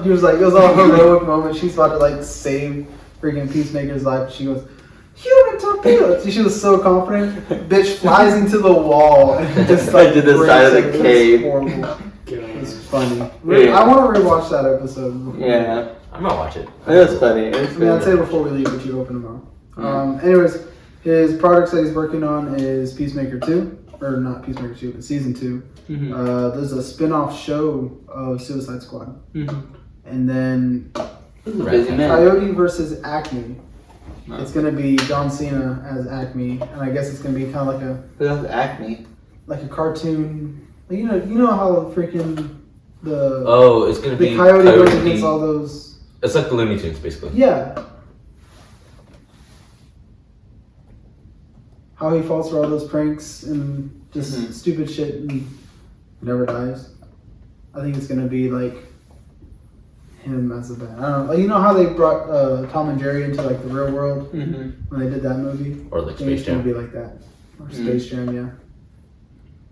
He was like, it was all heroic moment. She's about to like save freaking Peacemaker's life. She goes, human torpedo. She was so confident. Bitch flies into the wall and just like To the side of the breaks it. cave. It was horrible. It's funny. Yeah. I want to rewatch that episode. Yeah, I'm gonna watch it. it was funny. It was I mean, I'd say good. before we leave, but you open tomorrow. Anyways, his projects that he's working on is Peacemaker 2. Or not Peacemaker 2, but Season 2. Mhm. There's a spin-off show of Suicide Squad. Mhm. And then He's a busy man. Coyote versus Acme. Nice. It's gonna be John Cena as Acme, and I guess it's gonna be kind of Who else? Acme. like a cartoon. Like, you know how freaking the Oh, it's gonna the be coyote goes Coyote. against all those. It's like the Looney Tunes, basically. Yeah. How he falls for all those pranks and just Mhm. stupid shit and never dies. I think it's gonna be like him as a bad. I don't know. Like, you know how they brought Tom and Jerry into like the real world Mm-hmm. when they did that movie? Or I like think Space it's gonna Jam. be like that. Or Space Jam, yeah.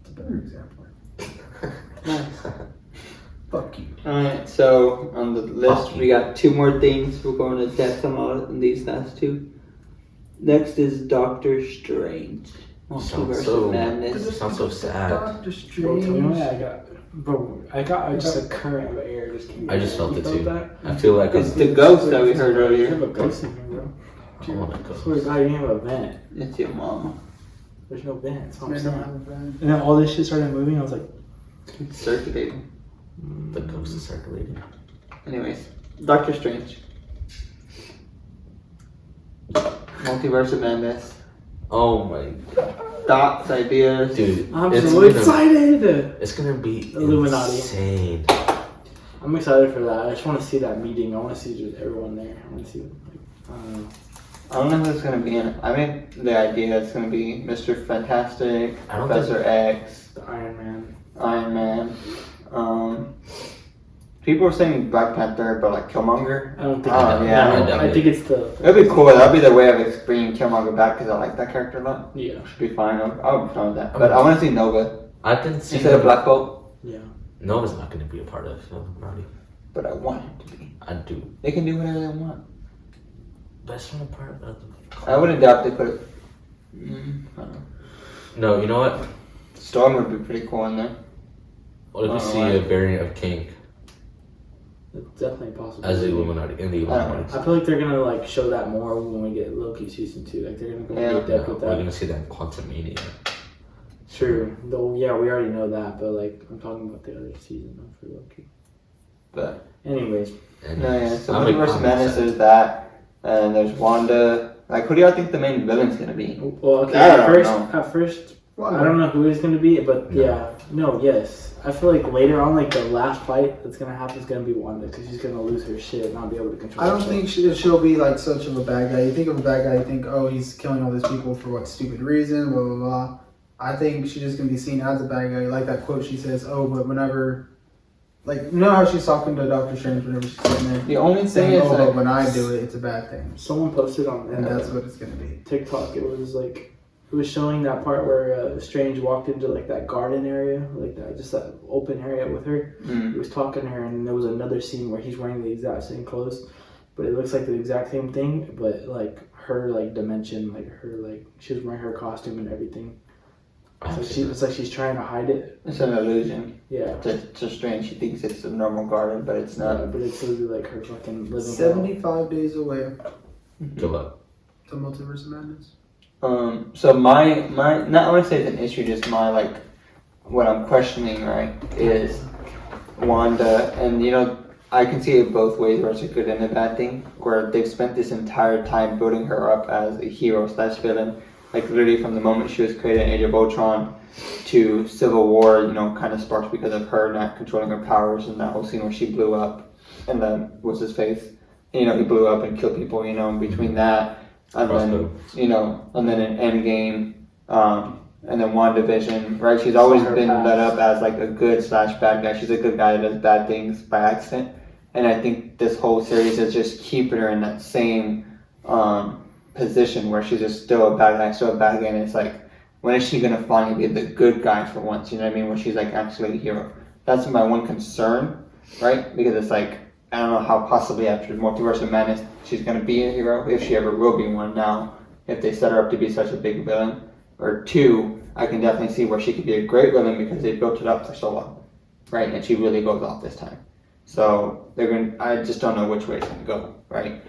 It's a better example. Fuck you. Alright, so on the list we got 2 more things. We'll go into depth on all of these last 2. Next is Doctor Strange. Multiverse of Madness. Sounds so sad. Doctor Bro, tell me Strange. what I got just a current of air just came. I just felt You it too. That? I feel like It's I'm. the ghost that we heard You earlier. have a ghost in here, bro. I wanna go. Swear to God, you have a vent. It's your mom. There's no vent. That's what I'm Man, saying. I have a friend. And then all this shit started moving. I was like, It's circulating. The ghost is circulating. Anyways, Doctor Strange. Multiverse of Madness. Oh my Thoughts, ideas. dude, I'm it's so gonna, excited. It's gonna be Illuminati. insane. I'm excited for that. I just want to see that meeting. I want to see just everyone there. I want to see. I don't know. I don't know who's gonna be in it. I mean, the idea it's gonna be Mr. Fantastic, I don't Professor X, The Iron Man. Iron Man. People are saying Black Panther, but like Killmonger. I don't think. Oh, yeah. No, I think it's the. It'd be cool. That'd be the way of bringing Killmonger back because I like that character a lot. Yeah. Should be fine. I'll be fine with that. But I want to see Nova I can see instead of Black Bolt. Yeah. Nova's not gonna be a part of Illuminati. But I want him to be. I do. They can do whatever they want. That's not a part of the. I wouldn't doubt they put it. I don't know. No, you know what? Storm would be pretty cool in there. What if we Oh, see why? a variant of King It's definitely possible. as the Illuminati in the Illuminati? I feel like they're gonna like show that more when we get Loki season 2. Like they're gonna go Yeah. into depth No, with we're that. gonna see that in Quantum Mania. True. Though yeah, we already know that, but like I'm talking about the other season of for Loki. But Anyways, And no, yeah. So I'm Multiverse of I'm Madness excited. is that. and there's Wanda. Like, who do y'all think the main villain's gonna be? Well, okay. I don't At first, Wanda. I don't know who it's gonna be, but No. yes. I feel like later on, like the last fight that's gonna happen is gonna be Wanda because she's gonna lose her shit and not be able to control. I don't herself. think she'll be like such of a bad guy. You think of a bad guy, you think, oh, he's killing all these people for what stupid reason, blah blah blah. I think she's just gonna be seen as a bad guy. Like that quote she says, oh, but whenever, like, you know how she's talking to Doctor Strange whenever she's sitting there, The only thing saying, is, oh, like, but when I do it, it's a bad thing, Someone posted on and that's what it's gonna be. TikTok. It was like it was showing that part where Strange walked into like that garden area, like that just that open area with her. He was talking to her, and there was another scene where he's wearing the exact same clothes, but it looks like the exact same thing, but like her like dimension, like her like she was wearing her costume and everything. It's like she's trying to hide it. it's an illusion. Yeah. To Strange, she thinks it's a normal garden, but it's not. But it's literally like her fucking living. 75 days away Good luck. to Multiverse of Madness. So my not I want to say it's an issue, just my like what I'm questioning, right, is Wanda, and you know I can see it both ways, where it's a good and a bad thing, where they've spent this entire time building her up as a hero / villain, like literally from the moment she was created in Age of Ultron to Civil War, you know, kind of sparked because of her not controlling her powers, and that whole scene where she blew up, and then what's his face, you know, he blew up and killed people, you know, in between that. And then, you know, and then in Endgame, and then WandaVision, right? She's always been led up as like a good / bad guy. She's a good guy that does bad things by accident. And I think this whole series is just keeping her in that same position where she's just still a bad guy, and it's like, when is she gonna finally be the good guy for once? You know what I mean? Where she's like actually a hero. That's my one concern, right? Because it's like, I don't know how possibly after Multiverse of Madness she's going to be a hero, if she ever will be one now, if they set her up to be such a big villain. Or two, I can definitely see where she could be a great villain because they built it up for so long, right? And she really goes off this time. So I just don't know which way it's going to go, right?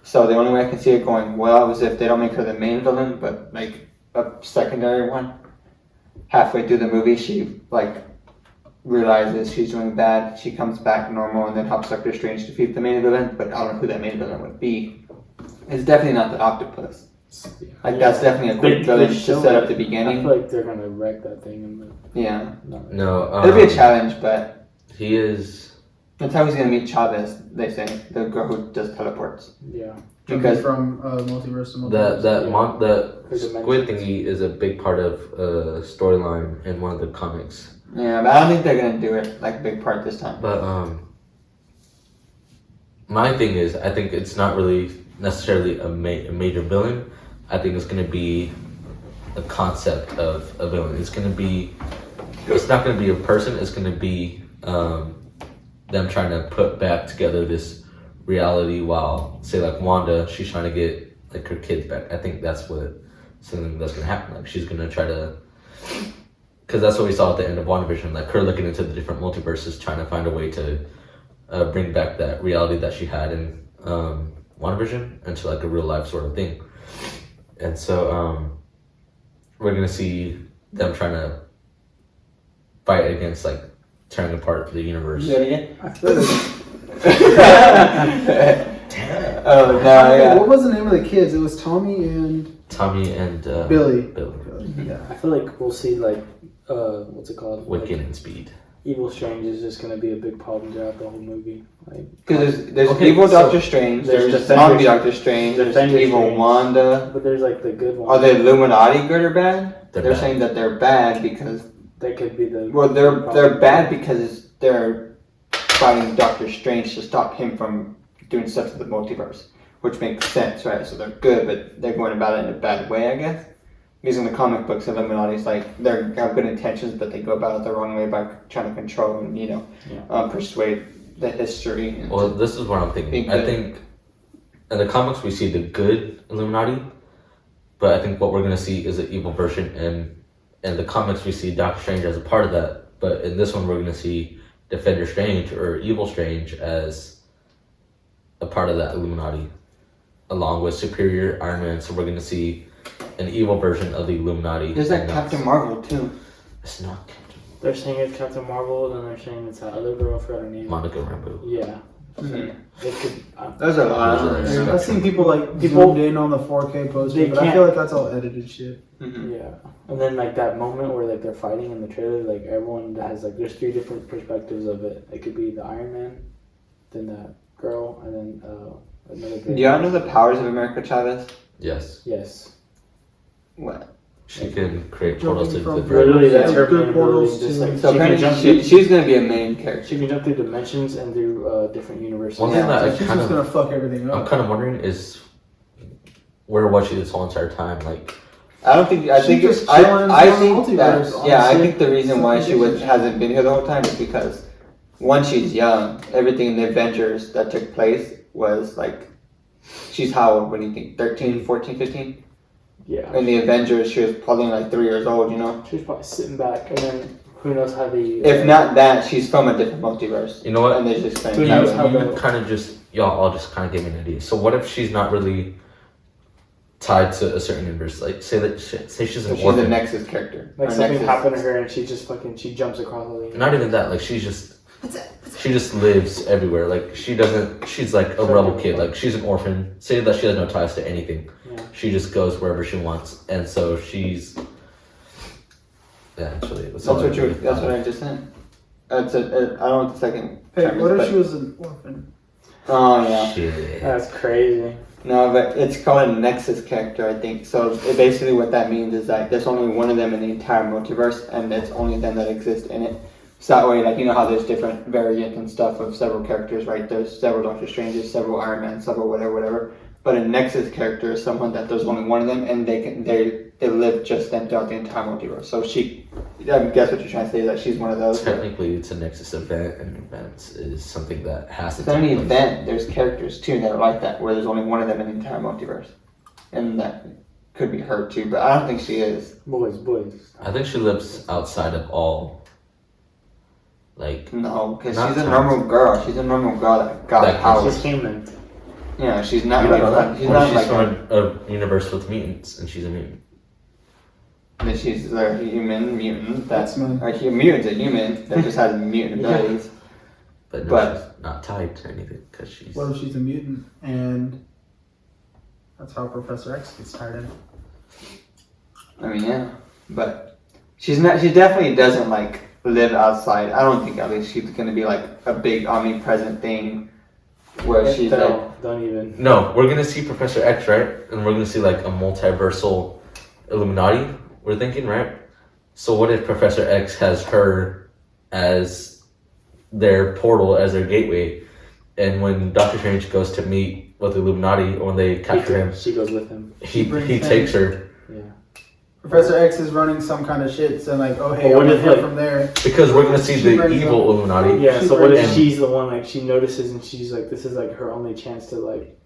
So the only way I can see it going well is if they don't make her the main villain, but like a secondary one. Halfway through the movie, she like realizes she's doing bad, she comes back normal, and then helps Doctor Strange defeat the main villain, but I don't know who that main villain would be. It's definitely not the octopus. Like, that's definitely a quick villain to set up the I beginning. feel like they're gonna wreck that thing. Yeah. No, It'll be a challenge, but he is. that's how he's gonna meet Chavez, they say, the girl who does teleports. Yeah. Because from Multiverse to Multiverse. The squid thingy is a big part of storyline in one of the comics. yeah, but I don't think they're gonna do it like a big part this time. But my thing is, I think it's not really necessarily a major villain. I think it's gonna be a concept of a villain. It's not gonna be a person. It's gonna be them trying to put back together this reality, while say like Wanda, she's trying to get like her kids back. I think that's something that's gonna happen. Like, she's gonna try to. Because that's what we saw at the end of WandaVision, like her looking into the different multiverses, trying to find a way to bring back that reality that she had in WandaVision into like a real life sort of thing. And so we're gonna see them trying to fight against like tearing apart the universe. Do it again? I feel like Oh, no, yeah. What was the name of the kids? It was Tommy and Billy. Yeah. I feel like we'll see like what's it called? Wiccan Like, and Speed. Evil Strange is just gonna be a big problem throughout the whole movie. Like, Because there's Okay, evil so Doctor Strange, there's there's Defender zombie Strange, Doctor Strange, there's Defender evil Strange. Wanda. but there's like the good one. Are the Illuminati good or bad? They're They're bad. saying that they're bad because, That could be the. well, they're bad because they're fighting Doctor Strange to stop him from doing stuff to the multiverse, which makes sense, right? So they're good, but they're going about it in a bad way, I guess. Because in the comic books, Illuminati's like, they have good intentions, but they go about it the wrong way by trying to control and, persuade the history. And Well, this is what I'm thinking. I think in the comics we see the good Illuminati, but I think what we're gonna see is an evil version. And in the comics we see Doctor Strange as a part of that, but in this one we're gonna see Defender Strange or Evil Strange as a part of that Illuminati, along with Superior Iron Man. So we're gonna see an evil version of the Illuminati. there's that And that's- Captain Marvel, too. It's not Captain They're saying it's Captain Marvel, then they're saying it's that other girl. I forgot her name. Monica Rambeau. Yeah, They could. Those are a lot. Yeah. I've seen people like People- zoomed in on the 4K poster, They but I can't- feel like that's all edited shit. Yeah, and then like that moment where like they're fighting in the trailer, like everyone has like there's 3 different perspectives of it. It could be the Iron Man, then that girl, and then another. Do y'all know the powers of America Chavez? Yes. Yes. What? She can create portals into Jumping the from Literally, that's her Good main portals ability. Just to- like So she can jump. apparently she's gonna be a main character. She can jump through dimensions and through different universes. One Yeah, thing that I She's kind just of gonna fuck everything I'm up. kind of wondering is where was she this whole entire time? Like, I don't think. She just I chilling think in the that. multiverse, Yeah, I honestly. think the reason why she Something hasn't been here the whole time is because one, she's young. Everything in the Avengers that took place was like, she's how old? What do you think? 13, 14, 15? Yeah. In the Avengers, she was probably like 3 years old. You know. She was probably sitting back, and then who knows how the. If not that, she's from a different multiverse. you know what? And they just Who You, knows how you the- kind of just y'all all just kind of gave me an idea. So what if she's not really tied to a certain universe? Like say she's So an she's a orphan. Nexus character. Like Or something Nexus. happened to her, and she just jumps across all the. Not even that. Like she just lives everywhere. Like she's like a rebel kid. Like she's an orphan. Say that she has no ties to anything. Yeah. She just goes wherever she wants, and so she's. Yeah, actually, That's what I just said. I don't know what the second. Hey, term is, what if but- she was an orphan? Oh yeah. Shit. That's crazy. No, but it's called a Nexus character, I think. So basically, what that means is that there's only one of them in the entire multiverse, and it's only them that exist in it. So that way, like you know how there's different variants and stuff of several characters, right? There's several Doctor Stranges, several Iron Man, several whatever. But a Nexus character is someone that there's only one of them, and they live just them throughout the entire multiverse. So I guess what you're trying to say is that she's one of those. Technically, it's a Nexus event, and events is something that has to. It's not an take place. event. There's characters too that are like that, where there's only one of them in the entire multiverse, and that could be her too. But I don't think she is. Boys. I think she lives outside of all. Like No, because Not she's a times. normal girl. She's a normal girl that got That powers. She's human. Yeah, she's not you like don't know that? she's Or not she's like from a universe with mutants, and she's a mutant. that she's a human mutant. That's X-Men. a mutant's a human that just has mutant Yeah. abilities. But no, But- she's not tied to anything because she's. What if she's a mutant and that's how Professor X gets tied in? I mean, yeah, but she's not. She definitely doesn't like live outside. I don't think at least she's gonna be like a big omnipresent thing where she's like. Don't even. No, we're gonna see Professor X, right? And we're gonna see like a multiversal Illuminati. We're thinking, right? So what if Professor X has her as their portal, as their gateway, and when Doctor Strange goes to meet with the Illuminati, or when they capture him, She goes with him. he brings him. takes her Professor X is running some kind of shit, so like, oh hey, But what I'm if, here like- from there. because we're gonna see She the brings evil Illuminati. Yeah. She So what if brings- she's the one like she notices and she's like, this is like her only chance to like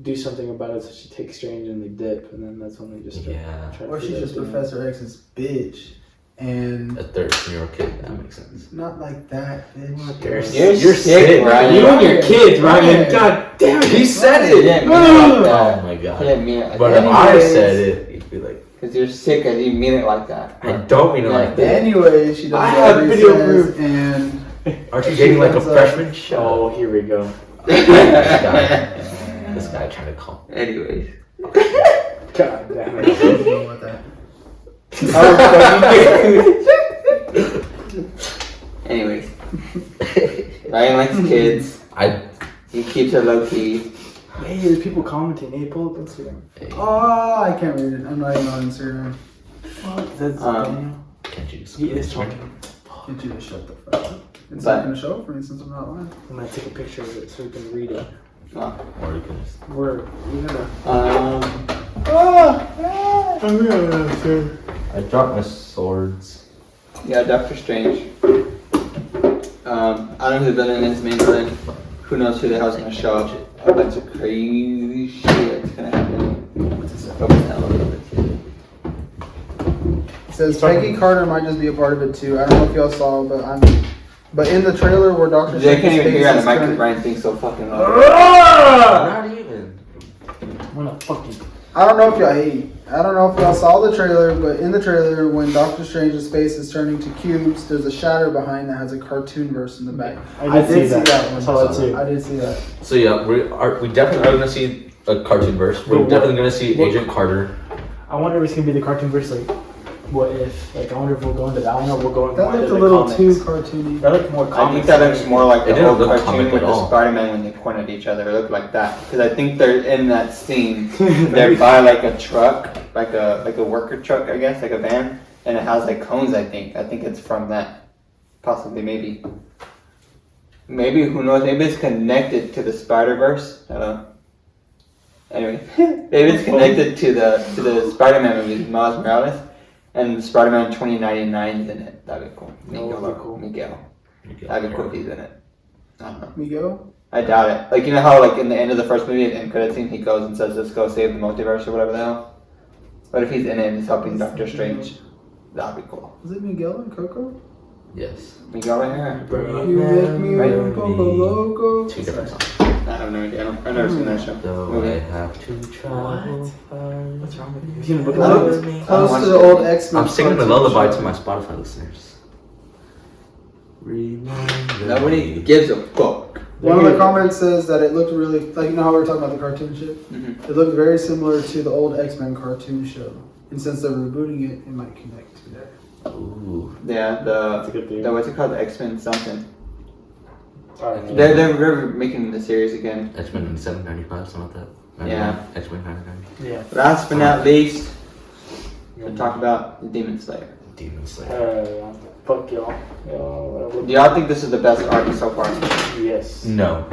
do something about it. So she takes Strange and they dip, and then that's when they just Yeah, try to Or she's figure just out the- Professor X's bitch. And a 13-year-old kid. That makes sense. not like that, bitch. You're sick, Ryan. You and your kids, Ryan. Ryan. God damn it. He said He it. didn't mean it like Oh that. my He god. didn't mean it like But that. if I Anyways. said it, you'd be like, Because you're sick and you mean it like that. I don't mean it like that. Anyway, she does I have whatever he video says, proof. and Aren't you dating like a ends up- freshman? Shut up. Oh, here we go. This guy trying to call. Anyways. God damn I it. don't know what that. Anyways. Ryan likes kids. He keeps her low key. Hey, there's people commenting. Hey, pull up Instagram. Oh, I can't read it. I'm not even on Instagram. What? That's Um, Can't you just He is talking. Get you to shut the fuck up. It's But- not gonna show up for me since I'm not live. I'm gonna take a picture of it so we can read it. Oh. Or you can just. We're gonna. I dropped my swords. Yeah, Doctor Strange. I don't know who the villain is, main villain. Who knows who the hell's gonna show up. A bunch of crazy shit's gonna happen. Focus down a little bit. It says Peggy Carter might just be a part of it too. I don't know if y'all saw, but in the trailer where Dr. They can't even Strange's hear on the face mic is because turning- Brian's being so fucking loud. Not even. I'm gonna fucking. I don't know if y'all saw the trailer, but in the trailer, when Doctor Strange's face is turning to cubes, there's a shadow behind that has a cartoon verse in the back. I did see that. one. I saw that too. I did see that. So yeah, we definitely are gonna see a cartoon verse. We're definitely gonna see Agent Carter. I wonder if it's gonna be the cartoon verse. Like, what if? Like, I wonder if we'll go into that one or we'll go into That looked a little too cartoony. That looked more. I think that looks more like It the didn't old look cartoon comic with at the all. Spider-Man when they point at each other. It looked like that because I think they're in that scene. They're by like a truck, like a worker truck, I guess, like a van, and it has like cones. I think it's from that, possibly, maybe, who knows? Maybe it's connected to the Spider-Verse. I don't know. Anyway, maybe it's connected to the Spider-Man movie, Miles Morales. And Spider-Man 2099 is in it. That'd be cool. Miguel. That'd be cool if he's in it. I don't know. Miguel? I doubt it. Like, you know how, like, in the end of the first movie, in credit scene, he goes and says, let's go save the multiverse or whatever the hell? What if he's in it and he's helping Doctor Strange? That'd be cool. Was it Miguel and Coco? Yes. Miguel right here. You make me Right. Coco Loco. Two different songs. I have no idea. I've never seen that show. Though I have to travel. What's wrong with you? You seen the book That of looks Life? close to the old X-Men. I'm singing the cartoon lullaby show. to my Spotify listeners. Remember Nobody me. gives a fuck. One of the comments says that it looked really, like, you know how we were talking about the cartoon shit? Mhm. It looked very similar to the old X-Men cartoon show. And since they're rebooting it, it might connect to that. Ooh. Yeah, That's a good thing. what's it called? The X-Men something. Alright. They're making the series again. X-Men in 795, something like that. Yeah. X-Men 99. Yeah. Last but not least, we'll talk about the Demon Slayer. Demon Slayer. Fuck y'all. Y'all. Do y'all think this is the best arc so far? Yes. No.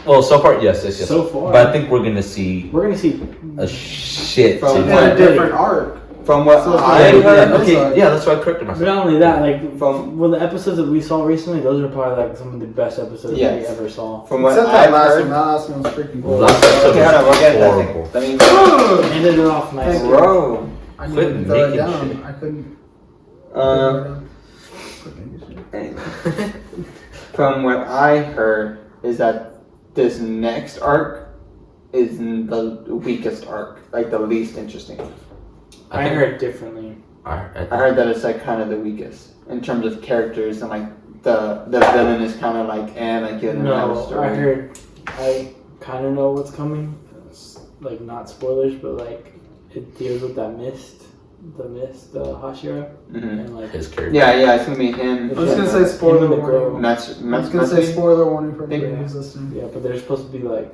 Well, so far, yes. So far. But I think we're gonna see We're gonna see. a shit. From ton. what? And a different arc. From what So it's I like- heard, Okay, yeah, that's why I corrected But myself. not only that, like From- well, the episodes that we saw recently, those are probably like some of the best episodes Yes. we ever saw. from what Except I've that last heard. one. That last one was freaking cool. Last episode Okay, hold on, we'll get to that horrible. thing. Let me. Ended it off nice. Thank you. Bro. I Quit couldn't throw it making down. shit. I couldn't. Quit making shit. Anyway. From what I heard is that this next arc is the weakest arc, like the least interesting. I heard differently. I heard that it's like kind of the weakest in terms of characters and like the villain is kind of like like you don't have a No, story. I heard. I kind of know what's coming. It's, like not spoilers, but like it deals with that mist, Hashira, Mhm. and like His character. Yeah, it's gonna be him. I was gonna say him spoiler and the girl. warning. Match. I was gonna say spoiler warning for anybody who's listening. Yeah, but there's supposed to be like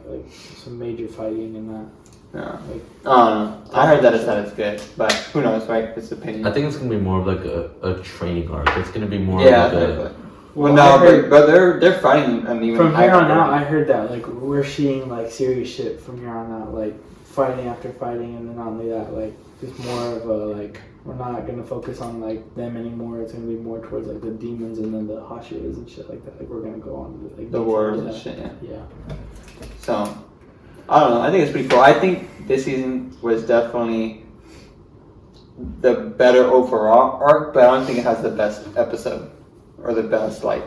some major fighting in that. No. Like, I heard that it's good, but who knows, right? It's opinion. I think it's gonna be more of like a training arc. It's gonna be more Yeah, of like exactly. a, Well, I no, heard- but they're fighting an even from here higher on out, level. I heard that like we're seeing like serious shit from here on out, like fighting after fighting, and then not only that, like it's more of a like we're not gonna focus on like them anymore. It's gonna be more towards like the demons and then the Hashiras and shit like that. Like we're gonna go on to like The detail wars that. and shit. Yeah. Yeah. So, I don't know. I think it's pretty cool. I think this season was definitely the better overall arc, but I don't think it has the best episode or the best like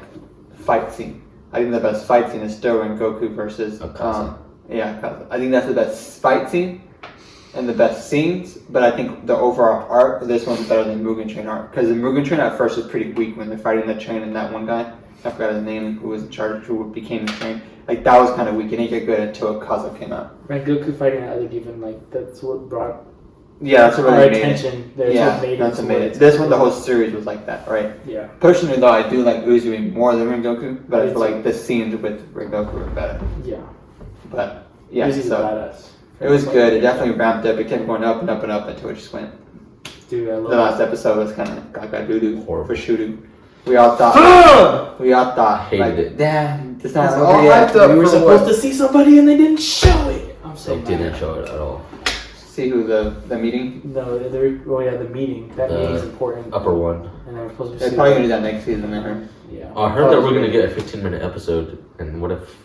fight scene. I think the best fight scene is still when Goku versus Akaza. Akaza. I think that's the best fight scene and the best scenes, but I think the overall arc, this one's better than Mugen Train arc because the Mugen Train at first was pretty weak when they're fighting the train and that one guy. I forgot his name, who was in charge, who became the train. Like that was kind of weak. It didn't get good until Akaza came out. Right, Goku fighting that other demon, like that's what brought Yeah, that's what our really made it. attention. That's Yeah, what made that's it. what made it. This one, the whole series was like that, right? Yeah. Personally, though, I do like Uzui more than Rengoku, but I Me feel too. like the scenes with Rengoku were better. Yeah. But yeah, He's a so badass. it was good. It definitely ramped up. It kept going up and up and up until it just went. Dude, I The love last episode was kind of gaga doo doo Horrible. for Shudu. We all thought. Hated like, it. damn, it's not It's over all yet. hyped up We were for supposed what? to see somebody and they didn't show it. I'm so They didn't mad. show it at all. See who the meeting. No, the meeting. That The meeting's important. Upper one. And they were supposed to They're see probably that. gonna do that next season. I heard. Yeah. I heard that we're gonna get a 15-minute episode, and what if?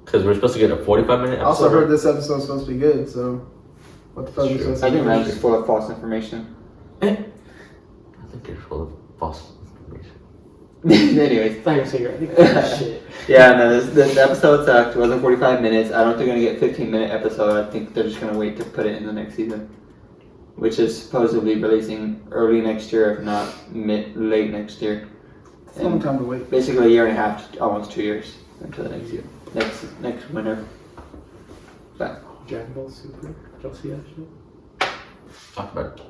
Because we're supposed to get a 45-minute I episode. also heard this episode's supposed to be good, so what the fuck is True. supposed I to think be? that's just full of false information. I think you're full of false information. Anyways. I think shit. Yeah, no, this episode sucked. It wasn't 45 minutes. I don't think they're going to get 15-minute episode. I think they're just going to wait to put it in the next season, which is supposedly releasing early next year, if not late next year. It's a long time to wait. Basically a year and a half, almost 2 years until the next year. Next winter. But Dragon Ball Super. Did y'all see that shit? Talk about it.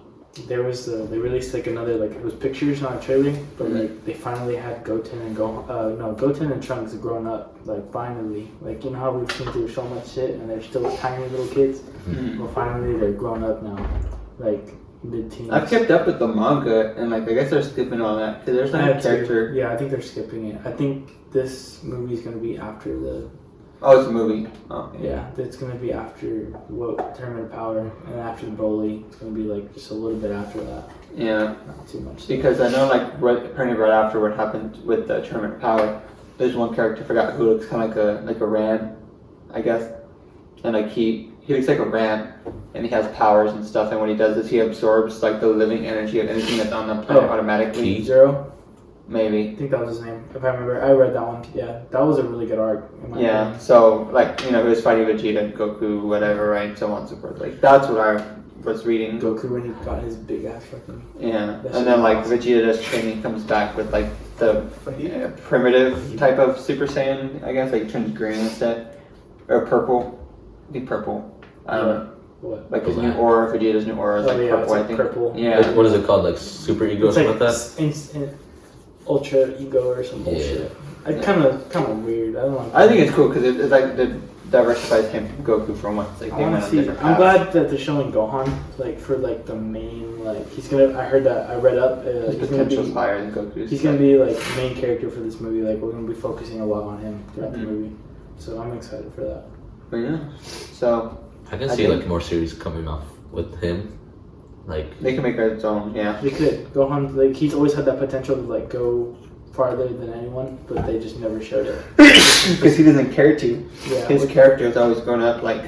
They released like another, like it was pictures, not a trailer, but like they finally had Goten and Goten and Trunks grown up, like finally. Like, you know how we've seen through so much shit and they're still tiny little kids? Mm-hmm. Well, finally they're grown up now, like mid-teens. I've kept up with the manga, and like I guess they're skipping all that because there's like a character. Yeah, I think they're skipping it. I think this movie is gonna be after the. Oh, it's a movie. Oh, Yeah, it's gonna be after what Tournament of Power, and after the Broly. It's gonna be like just a little bit after that. Yeah, Not too much. because I know like apparently right after what happened with the Tournament of Power, there's one character I forgot who looks kind of like a ram, I guess, and like he looks like a ram, and he has powers and stuff. And what he does is he absorbs like the living energy of anything that's on the planet automatically. Zero. Maybe. I think that was his name. If I remember, I read that one. Yeah, that was a really good arc. In my Yeah, opinion. so like he was fighting Vegeta, Goku, whatever, right? So on and so forth. Like that's what I was reading. Goku when he got his big ass fucking. Yeah, That shit and then like was awesome. Vegeta does training, comes back with like the primitive type of Super Saiyan, I guess, like turns green instead, or purple. I think purple. I don't know. What? Like his new aura, Vegeta's new aura is like yeah, purple. it's like I think. purple. Yeah. Like, what is it called? Like super ego or It's something like like that? ultra ego or some bullshit. I kind of weird. I don't know. I think it's cool because it's like it diversifies him from Goku for once. Like I they want went to on see. different I'm paths. glad that they're showing Gohan like for like the main like he's gonna. I heard that. I read up. His He's gonna potential's be. higher than Goku's. He's gonna be like main character for this movie. Like we're gonna be focusing a lot on him throughout the Mhm. movie. So I'm excited for that. But yeah, so I can I see think- like more series coming off with him. Like they can make it its own. Yeah. They could Gohan. Like he's always had that potential to like go farther than anyone, but they just never showed it. Because he doesn't care to. Yeah. His character is always grown up like.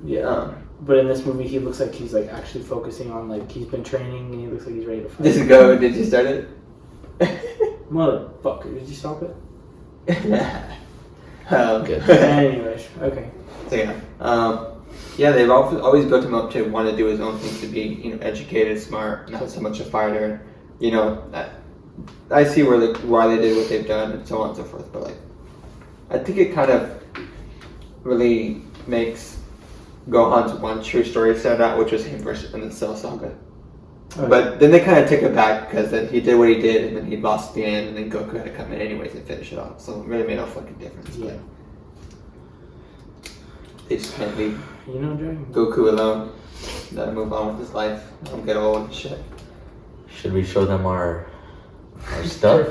Yeah. But in this movie, he looks like he's like actually focusing on like he's been training and he looks like he's ready to fight. This is go. Did you start it? Motherfucker, did you stop it? Good. Anyways, okay. So yeah, they've always built him up to want to do his own thing, to be educated, smart, not so much a fighter. I see why they did what they've done and so on and so forth. But like, I think it kind of really makes Gohan's one true story stand out, which was him versus in the Cell Saga. Okay. But then they kind of took it back because then he did what he did, and then he lost at the end, and then Goku had to come in anyways and finish it off. So it really made no fucking difference. Yeah. They just can't leave Dragon Goku alone. Gotta move on with his life. Don't get old and shit. should we show them our stuff?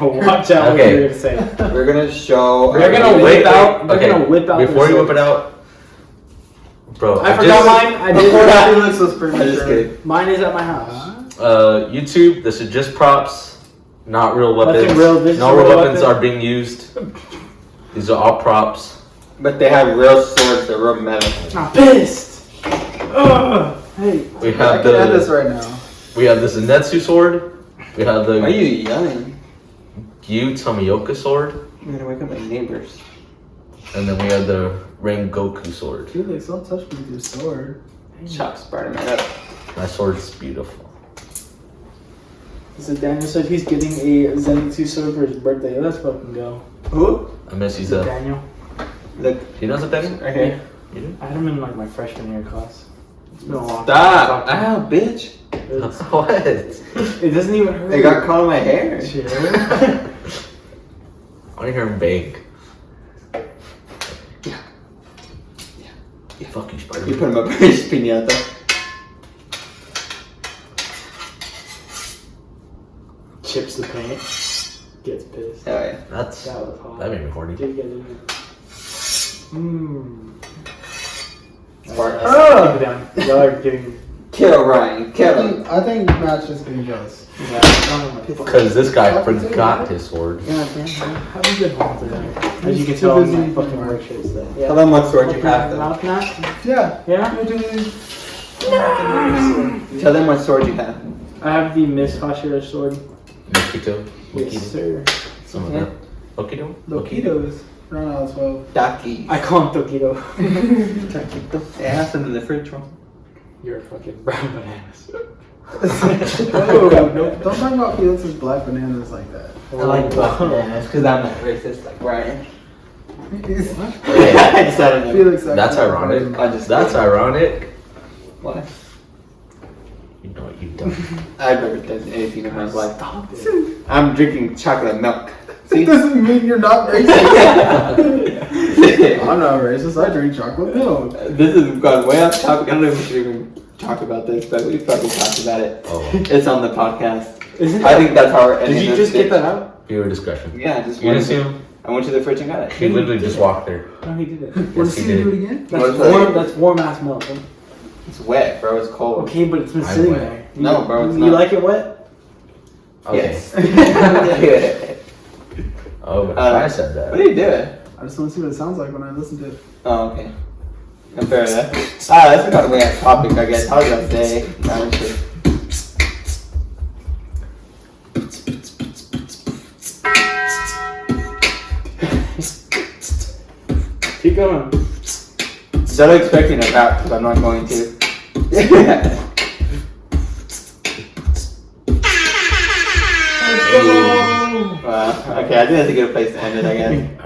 Watch out what Okay. you're gonna say. We're gonna show. They're gonna whip out. They're Okay, gonna whip out. Before their you whip it out, bro, I forgot mine. I did. Felix was pretty I'm just sure. kidding. Mine is at my house. YouTube, this is just props, not real weapons. Nothing real, this No is real real weapons weapon. are being used. These are all props. But they have real swords. They're real metal. I'm pissed. Ugh. Hey. We I have can add this right now. we have the Zenitsu sword. We have Why are the you yelling? Gyu Tomioka sword, I'm gonna wake up my neighbors. and then we have the Rengoku sword. Felix, don't touch me with your sword. Chop Spider-Man up. My sword's beautiful. So Daniel said he's getting a Zenitsu sword for his birthday. Let's fucking go. Who? I miss you, Is it Zed. Daniel? Look You know something? right here. You do? I had him in like my freshman year class. It's been a long Stop! time. Ow, bitch! What? It doesn't even hurt. They got caught in my hair. Chill. I want to hear him bang. Yeah. Fuck you, Spider-Man. You put him up his piñata. Chips the paint. Gets pissed. Oh yeah. That's That was hot. that made me horny. Did get in there. Mmm. Spark. Keep it down. Y'all are getting. Kill Ryan. Kill him. I think Matt's just getting jealous. Yeah, I'm on my phone. Because this guy forgot his sword. Yeah, damn. Have a good home today. As you can tell, my fucking work shirt's there. Yeah. Tell them what sword you have. Though. Mouth knot? Yeah. Yeah? Tell them what sword you have. I have the Miss Hashira sword. Mosquito. Yes, sir. Some of that. Mosquito. Loquitos. Around out of 12. Taki. I call him Toquito. Taquito. It has some in the fridge, bro. You're a fucking brown bananas. Oh, no, don't talk about Felix's black bananas like that. I like black bananas because I'm not racist like Brian. Yeah. I just don't know. Felix, That's ironic. That's ironic. Why? You know what you've done. I've never done anything in my life. I'm drinking chocolate milk. It See? doesn't mean you're not racist. I'm not racist. I drink chocolate milk. This has gone way off topic. I don't know if we should even talk about this, but we fucking talked about it. Oh. It's on the podcast. Isn't I think that's how we're ending Did you this just bit. get that out? Viewer discretion. Yeah, just You didn't see him? I went to the fridge and got it. He literally just walked there. No, he didn't. Want to Yes, he see you do did. it again? What is That's that? warm. That's warm ass milk. It's wet, bro. It's cold. Okay, but it's been I sitting wet. there. No, bro, it's You not. like it wet? Okay. Yes. Oh, but I said that. What are you doing? I just want to see what it sounds like when I listen to it. Oh, okay. Fair enough. That's kind of way off topic, I guess. How was that day? Honestly. Keep going. Instead of expecting a rap, because I'm not going to. Wow. Okay, I think that's a good place to end it, I guess.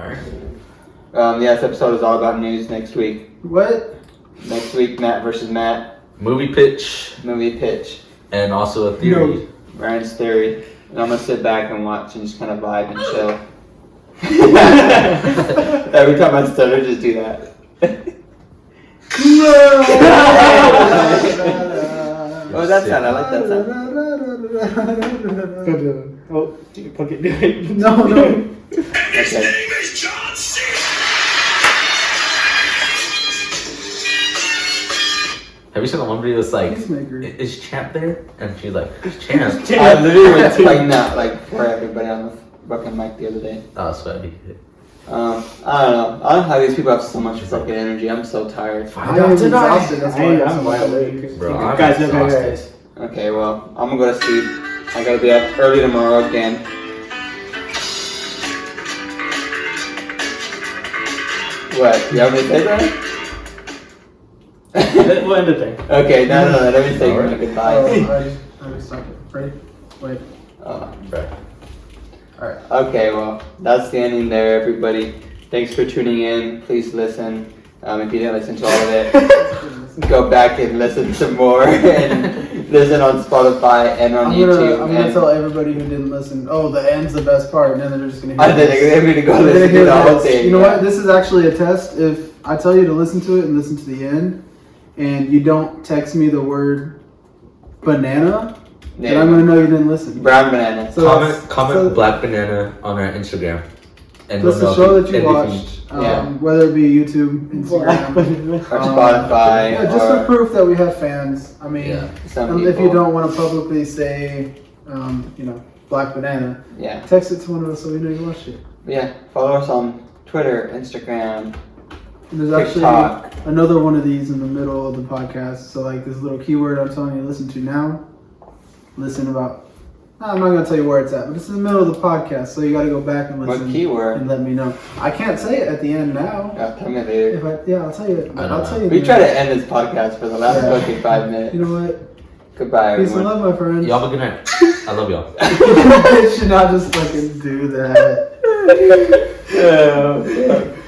Alright. Yeah, this episode is all about news next week. What? Next week, Matt versus Matt. Movie pitch Movie pitch. and also a theory. Ryan's theory. And I'm gonna sit back and watch and just kind of vibe and chill. Every time I stutter, just do that. Oh, that sound. I like that sound. Oh, you fucking do it. No. Okay. name is John C. Have you seen the one video that's like, Peacemaker. is Champ there? And she's like, who's Champ? I literally was playing that like for everybody on the fucking mic the other day. Oh, sweaty. I don't know. I don't know how these people have so much fucking energy. I'm so tired. I am exhausted. That's why I'm wide awake. Bro, I'm Guys, never exhausted. guys. Okay, well, I'm gonna go to sleep. I gotta be up early tomorrow again. What? You have me say that? We'll end it there. Okay, no, let me say Alright. my goodbye. I already stopped it. Ready? Wait. Oh. Right. Alright. Okay, well, that's the ending there, everybody. Thanks for tuning in. Please listen. If you didn't listen to all of it, go back and listen some more. And listen on Spotify and on YouTube. I'm gonna and tell everybody who didn't listen, oh, the end's the best part, and then they're just gonna hear I think this. they're going to go They're gonna listen to hear the whole this. thing. You know yeah. what? This is actually a test. If I tell you to listen to it and listen to the end, and you don't text me the word banana, then I'm gonna know you didn't listen. Brown banana. So that's- Comment so Black Banana on our Instagram. And that's we'll the show know that you if watched, yeah. whether it be YouTube, Instagram, Or Spotify. yeah, just or for proof that we have fans. I mean, Yeah. some if you people. don't want to publicly say, Black Banana, Yeah. text it to one of us so we know you watched it. Yeah. Follow us on Twitter, Instagram, And there's actually TikTok. another one of these in the middle of the podcast. So like this little keyword I'm telling you to listen to now. Listen about. I'm not gonna tell you where it's at, but it's in the middle of the podcast, so you got to go back and listen What keyword? and let me know. I can't say it at the end now. Tell me later. I'll tell you. I don't I'll know. tell you. We then. try to end this podcast for the last Yeah. fucking 5 minutes. You know what? Goodbye, Peace and everyone. love, my friends. Y'all have a good night. I love y'all. You should not just fucking do that. Oh, fuck.